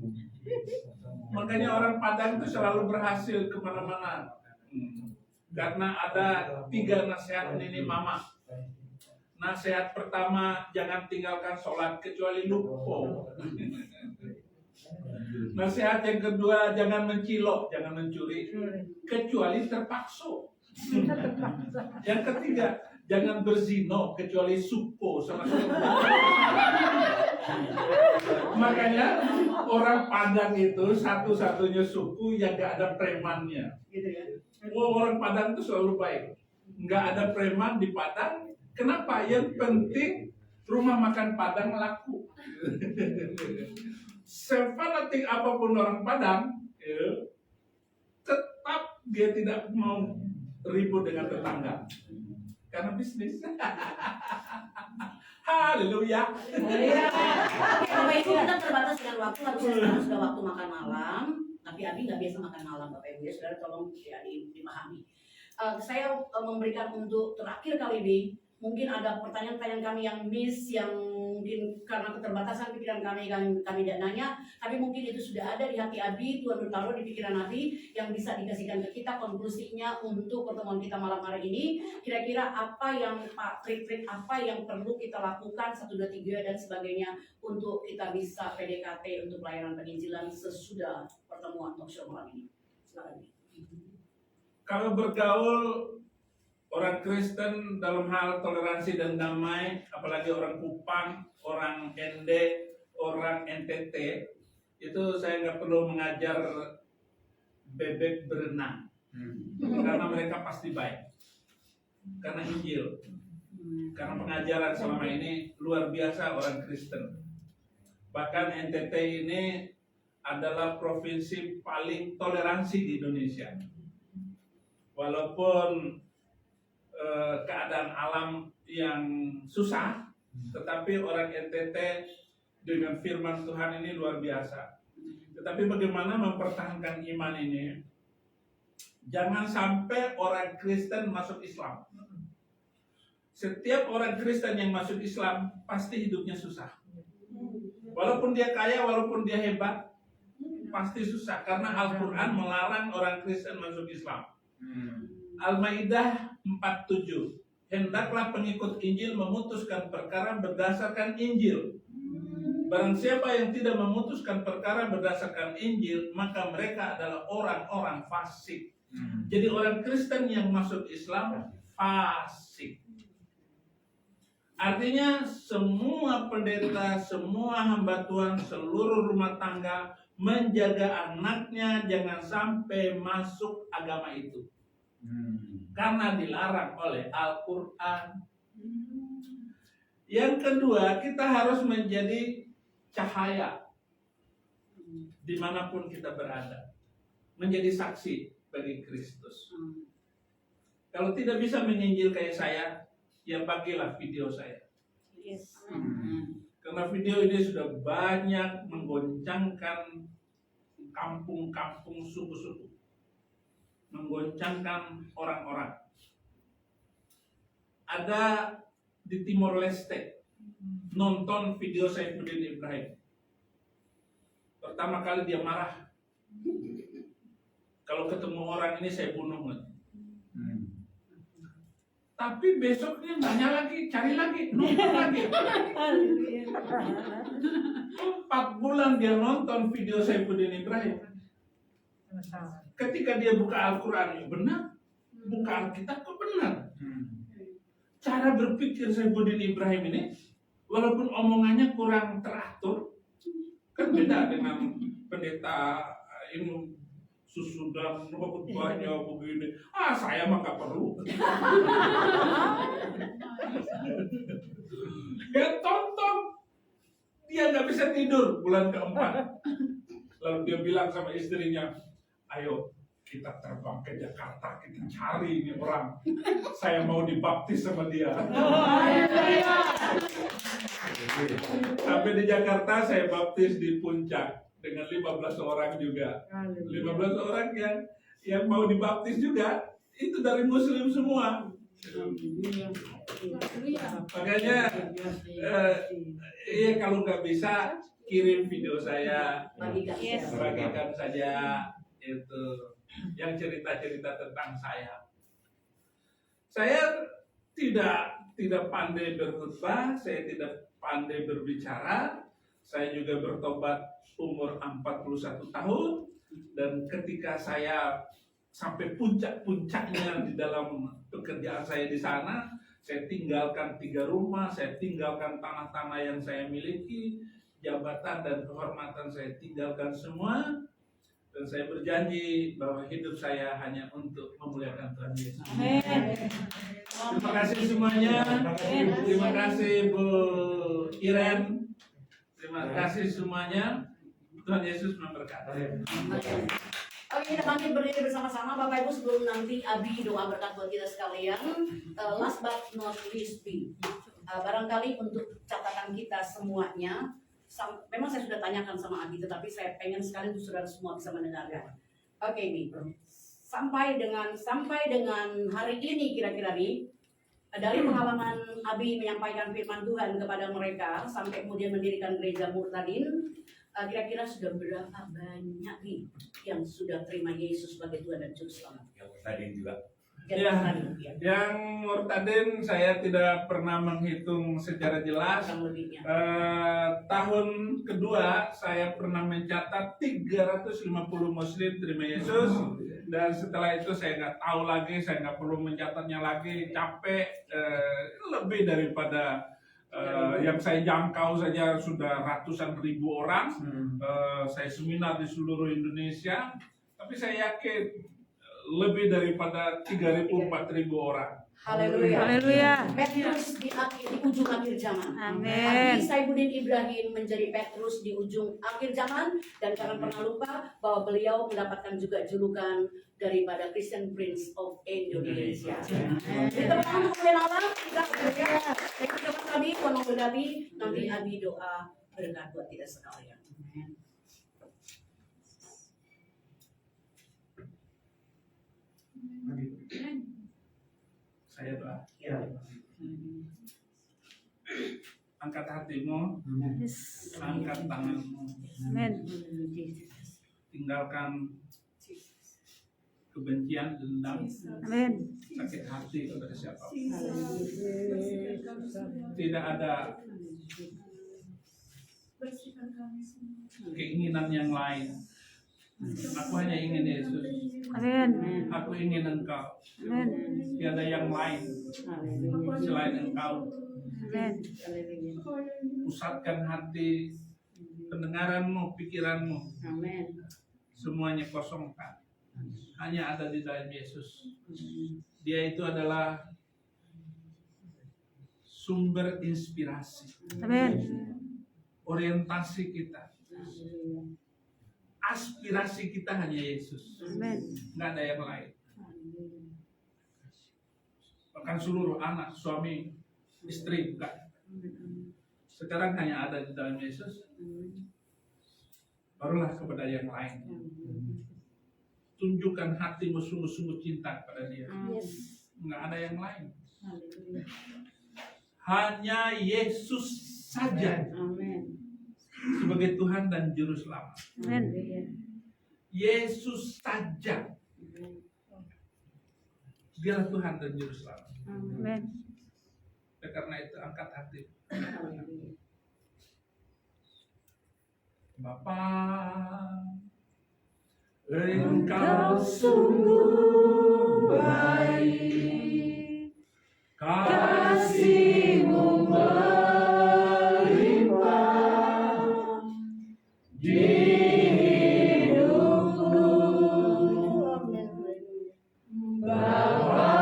Makanya orang Padang itu selalu berhasil kemana-mana, karena ada 3 nasihat ini mama. Nasihat pertama, jangan tinggalkan sholat kecuali lupa. Nasihat yang kedua, jangan mencilok, jangan mencuri kecuali terpaksa. Yang ketiga, jangan berzino kecuali supo sama Makanya orang Padang itu satu-satunya suku yang gak ada premannya. Gitu ya. Orang Padang itu selalu baik. Nggak ada preman di Padang. Kenapa? Yang penting rumah makan Padang laku. Sefanatik apapun orang Padang, ya, tetap dia tidak mau ribut dengan tetangga. Karena bisnis. Haleluya. Bapak Ibu, kita terbatas dengan waktu. Harusnya sekarang sudah waktu makan malam. Tapi Abi nggak biasa makan malam, Bapak Ibu ya. Saudara tolong ya dipahami. Saya memberikan untuk terakhir kali ini. Mungkin ada pertanyaan-pertanyaan kami yang miss, yang mungkin karena keterbatasan pikiran kami tidak nanya, tapi mungkin itu sudah ada di hati Abi, Tuhan bertaruh di pikiran Abi yang bisa dikasihkan ke kita konklusinya untuk pertemuan kita malam hari ini. Kira-kira apa yang trik-trik apa yang perlu kita lakukan 1, 2, 3 dan sebagainya untuk kita bisa PDKT untuk pelayanan penginjilan sesudah pertemuan talkshow malam ini. Silakan. Kalau bergaul orang Kristen dalam hal toleransi dan damai, apalagi orang Kupang, orang ND, orang NTT, itu saya nggak perlu mengajar bebek berenang, karena mereka pasti baik, karena Injil, karena pengajaran selama ini luar biasa orang Kristen. Bahkan NTT ini adalah provinsi paling toleransi di Indonesia, walaupun keadaan alam yang susah, tetapi orang NTT dengan firman Tuhan ini luar biasa. Tetapi bagaimana mempertahankan iman ini? Jangan sampai orang Kristen masuk Islam. Setiap orang Kristen yang masuk Islam pasti hidupnya susah. Walaupun dia kaya, walaupun dia hebat, pasti susah karena Al-Quran melarang orang Kristen masuk Islam. Al-Maidah 47. Hendaklah pengikut Injil memutuskan perkara berdasarkan Injil. Barang siapa yang tidak memutuskan perkara berdasarkan Injil, maka mereka adalah orang-orang fasik. Jadi orang Kristen yang masuk Islam fasik. Artinya semua pendeta, semua hamba Tuhan, seluruh rumah tangga menjaga anaknya jangan sampai masuk agama itu. Karena dilarang oleh Al-Quran. Yang kedua, kita harus menjadi cahaya dimanapun kita berada, menjadi saksi bagi Kristus. Kalau tidak bisa menginjil kayak saya, ya pakailah video saya. Yes. Karena video ini sudah banyak menggoncangkan kampung-kampung, suku-suku, menggoncangkan orang-orang. Ada di Timor Leste nonton video Saifuddin Ibrahim. Pertama kali dia marah. Kalau ketemu orang ini saya bunuh. Tapi besoknya nanya lagi, cari lagi, nonton lagi. 4 bulan dia nonton video Saifuddin Ibrahim. Ketika dia buka Al-Quran, ya benar. Buka Alkitab kok benar. Cara berpikir Saifuddin Ibrahim ini, walaupun omongannya kurang teratur, kan beda dengan pendeta ini susudan banyak begini. Saya mah gak perlu. Ya tonton, dia nggak bisa tidur bulan keempat. Lalu dia bilang sama istrinya, ayo kita terbang ke Jakarta, kita cari ini orang. Saya mau dibaptis sama dia. Sampai di Jakarta saya baptis di Puncak dengan 15 orang juga. 15 orang yang mau dibaptis juga itu dari Muslim semua. Makanya kalau nggak bisa kirim video saya, bagikan saja itu yang cerita-cerita tentang saya. Saya tidak pandai berkhutbah, saya tidak pandai berbicara. Saya juga bertobat umur 41 tahun, dan ketika saya sampai puncak-puncaknya di dalam pekerjaan saya di sana. Saya tinggalkan 3 rumah, saya tinggalkan tanah-tanah yang saya miliki, jabatan dan kehormatan saya tinggalkan semua, dan saya berjanji bahwa hidup saya hanya untuk memuliakan Tuhan Yesus. Terima kasih semuanya. Terima kasih Bu Iren. Terima kasih semuanya. Tuhan Yesus memberkati. Oke, kita bangkit berdiri bersama-sama Bapak Ibu sebelum nanti Abi doa berkat buat kita sekalian. Last but not least, barangkali untuk catatan kita semuanya, memang saya sudah tanyakan sama Abi, tetapi saya pengen sekali untuk saudara semua bisa mendengarkan. Oke, Bi. Sampai dengan hari ini kira-kira Bi, dari pengalaman Abi menyampaikan firman Tuhan kepada mereka sampai kemudian mendirikan gereja Murtadin, kira-kira sudah berapa banyak nih yang sudah terima Yesus sebagai Tuhan dan Juru Selamat? Yang tadi juga. Ya, yang Murtadin saya tidak pernah menghitung secara jelas. Tahun kedua saya pernah mencatat 350 Muslim terima Yesus, dan setelah itu saya nggak tahu lagi, saya nggak perlu mencatatnya lagi, capek. Lebih daripada yang saya jangkau saja sudah ratusan ribu orang. Saya seminar di seluruh Indonesia, tapi saya yakin lebih daripada 3.000-4.000 orang. Haleluya. Haleluya. Petrus di ujung akhir zaman. Amin. Abi Saibuddin Ibrahim menjadi Petrus di ujung akhir zaman, dan jangan pernah lupa bahwa beliau mendapatkan juga julukan daripada Christian Prince of Indonesia. Kita untuk Allah, kita bekerja. Kita kami tolong berkati, nanti Abi doa berkat buat kita sekalian. Saya doa. Angkat hatimu, angkat tanganmu, Amin. tinggalkan kebencian, dendam, Amin. sakit hati kepada siapapun. Tidak ada keinginan yang lain. Aku hanya ingin Yesus. Amin. Aku ingin Engkau. Amin. Tiada yang lain selain Engkau. Amin. Pusatkan hati, pendengaranmu, pikiranmu. Semuanya kosongkan. Hanya ada di dalam Yesus. Dia itu adalah sumber inspirasi. Amin. Orientasi kita. Aspirasi kita hanya Yesus. Amin. Nggak ada yang lain. Bahkan seluruh anak, suami, istri, bukan. Sekarang hanya ada di dalam Yesus. Barulah kepada yang lain. Tunjukkan hatimu sungguh-sungguh cinta kepada Dia. Nggak ada yang lain. Hanya Yesus saja sebagai Tuhan dan Juru Selamat. Amin. Yesus saja. Dialah Tuhan dan Juru Selamat. Amin. Dan karena itu angkat hati. Bapa, Engkau sungguh baik, kasih-Mu melimpah di hidupku. Bapa,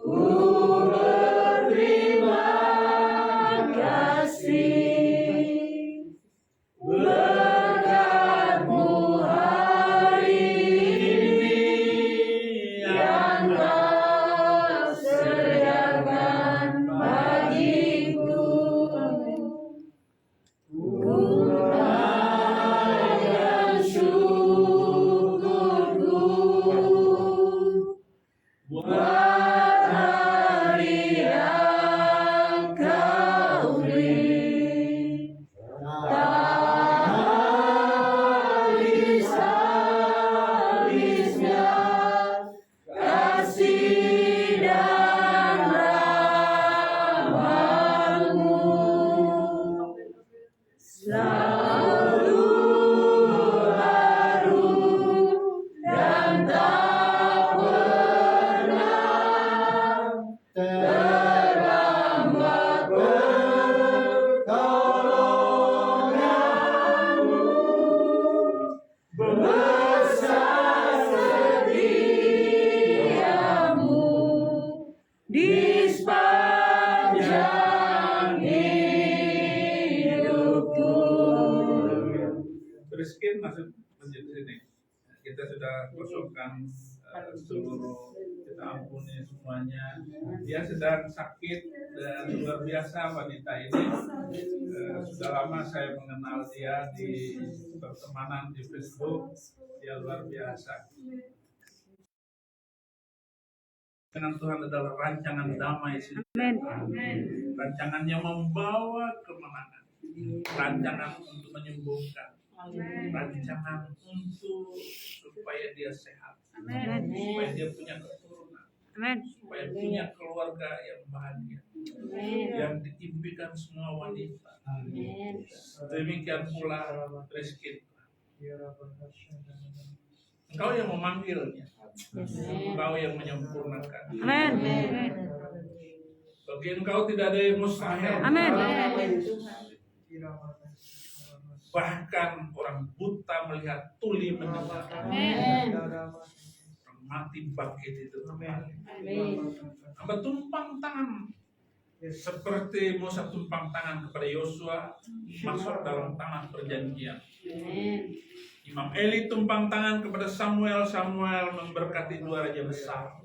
ku berterima kasih. Berkat-Mu hari ini kita kosongkan seluruh, kita ampuni semuanya. Dia sedang sakit dan luar biasa wanita ini. Sudah lama saya mengenal dia di pertemanan di Facebook. Dia luar biasa. Dengan Tuhan adalah rancangan damai sejahtera. Rancangannya membawa kemenangan. Rancangan untuk menyembuhkan. Rancangan untuk supaya dia sehat. Supaya dia punya keturunan. Supaya punya keluarga yang bahagia. Yang diimpikan semua wanita. Demikian pula rezeki. Engkau yang memanggilnya. Engkau yang menyempurnakan. Bagi engkau tidak ada yang mustahil. Bahkan orang buta melihat, tuli mendengar. Orang mati bangkit itu. Hamba tumpang tangan. Seperti Musa tumpang tangan kepada Yosua masuk dalam tanah perjanjian. Imam Eli tumpang tangan kepada Samuel, Samuel memberkati 2 raja besar.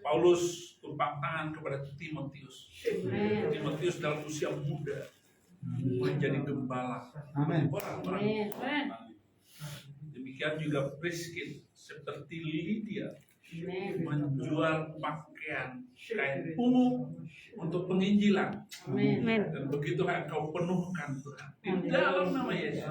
Paulus tumpang tangan kepada Timotius. Timotius dalam usia muda menjadi gembala. Orang-orang. Demikian juga Priskin seperti Lydia menjual pakaian kain ungu untuk penginjilan. Dan begitu engkau penuhkan Tuhan di dalam nama Yesus.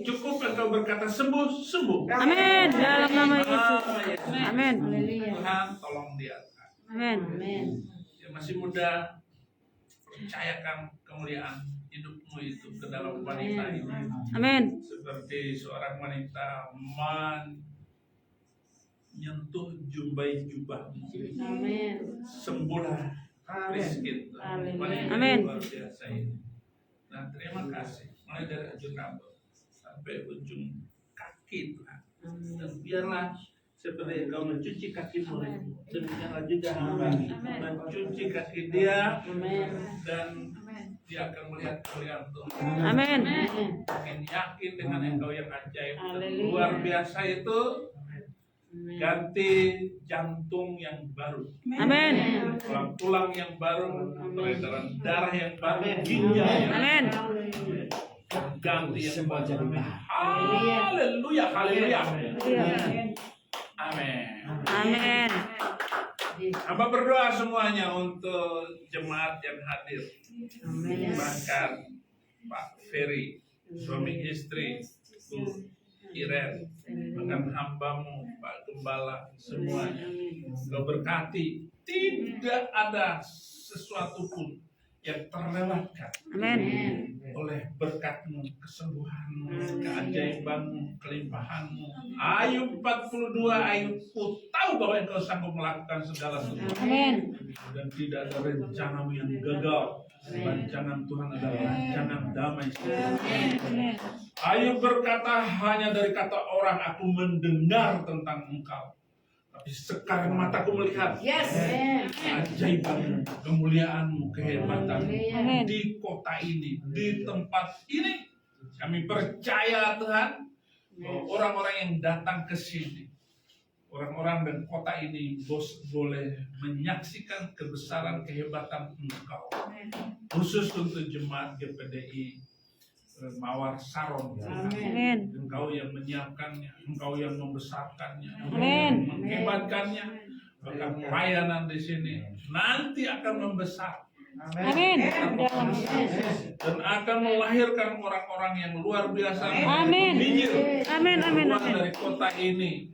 Cukup engkau berkata sembuh, sembuh. Amin. Dalam nama Yesus. Amin. Tuhan tolong dia. Amin. Dia masih muda, percayakan kemuliaan hidupmu itu ke dalam wanita ini. Amin. Seperti seorang wanita menyentuh jumbai jubahmu. Sembuhlah miskin. Wanita Amin. luar biasa ini. Nah, terima kasih. Mulai dari ujung rambut sampai ujung kaki Tuhan. Dan biarlah seperti engkau mencuci kaki muridmu, demikianlah juga hamba mencuci kaki dia, dan dia akan melihat kemuliaan Tuhan. Amin. Makin yakin dengan engkau yang ajaib dan luar biasa itu. Ganti jantung yang baru, Amin. tulang-tulang yang baru, peredaran darah yang baru, ginjal yang Amin. ganti yang baru. Haleluya, haleluya. Amin. Amin. Hamba berdoa semuanya untuk jemaat yang hadir, bahkan Pak Ferry, suami istri, Bu Iren, bahkan hambamu Pak Gembala, semuanya Kau berkati. Tidak ada sesuatu pun yang terlewatkan oleh berkat-Mu, kesembuhan-Mu, keajaiban-Mu, kelimpahan-Mu. Ayub 42, Ayub tahu bahwa Engkau sanggup melakukan segala sesuatu. Dan tidak ada rencana-Mu yang gagal. Rancangan Tuhan adalah rancangan damai sejahtera. Ayub berkata, hanya dari kata orang aku mendengar tentang Engkau, tapi sekarang mataku melihat keajaiban, kemuliaan-Mu, kehebatan di kota ini, di tempat ini. Kami percaya Tuhan bahwa orang-orang yang datang ke sini, orang-orang dan kota ini boleh menyaksikan kebesaran kehebatan Engkau. Khusus untuk jemaat GPDI Mawar Saron. Engkau yang menyiapkannya, Engkau yang membesarkannya, Engkau yang menghebatkannya. Bahkan pelayanan di sini nanti akan membesar. Dan akan melahirkan orang-orang yang luar biasa. Keluar dari kota ini.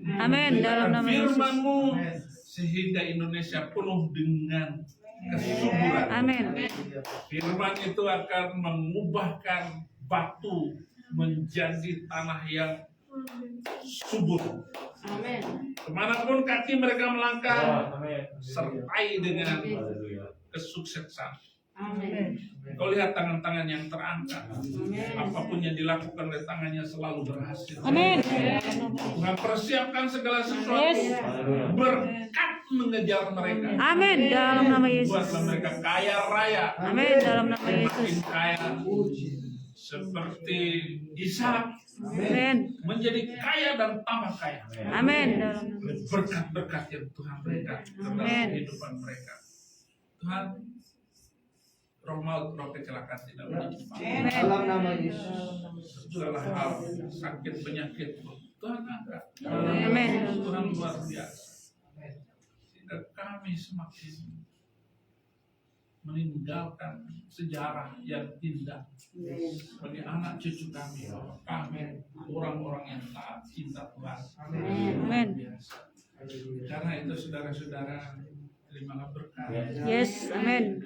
Dalam nama Yesus. Firman-Mu sehingga Indonesia penuh dengan kesuburan. Firman itu akan mengubahkan batu menjadi tanah yang subur. Kemanapun kaki mereka melangkah, sertai dengan kesuksesan. Kau lihat tangan-tangan yang terangkat. Apapun yang dilakukan oleh tangannya selalu berhasil. Tuhan persiapkan segala sesuatu. Berkat mengejar mereka. Dalam nama Yesus. Buatlah mereka kaya raya. Dalam nama Yesus. Makin kaya, seperti Ishak Amin. menjadi kaya dan tambah kaya. Amin. Berkat-berkat yang Tuhan berikan dalam Amin. kehidupan mereka. Tuhan, roh maut, roh kecelakaan tidak menimpa. Dalam nama Yesus. Segala hal, sakit, penyakit, Tuhan angkat. Amin. Tuhan luar biasa. Sehingga kami semakin meninggalkan sejarah yang indah bagi anak cucu kami, kami orang-orang yang taat cinta Tuhan. Amin. Biasa. Karena itu saudara-saudara, terimalah berkat Yes. Amin.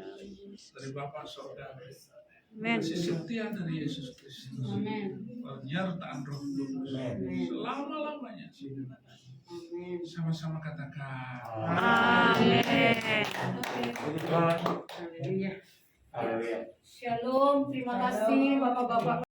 dari Bapa Sorga, Amin. kasih setia dari Yesus Kristus, penyertaan Roh Kudus selama-lamanya. Sama-sama katakan. Amin. Puji Tuhan. Haleluya. Shalom, terima kasih Bapak-bapak.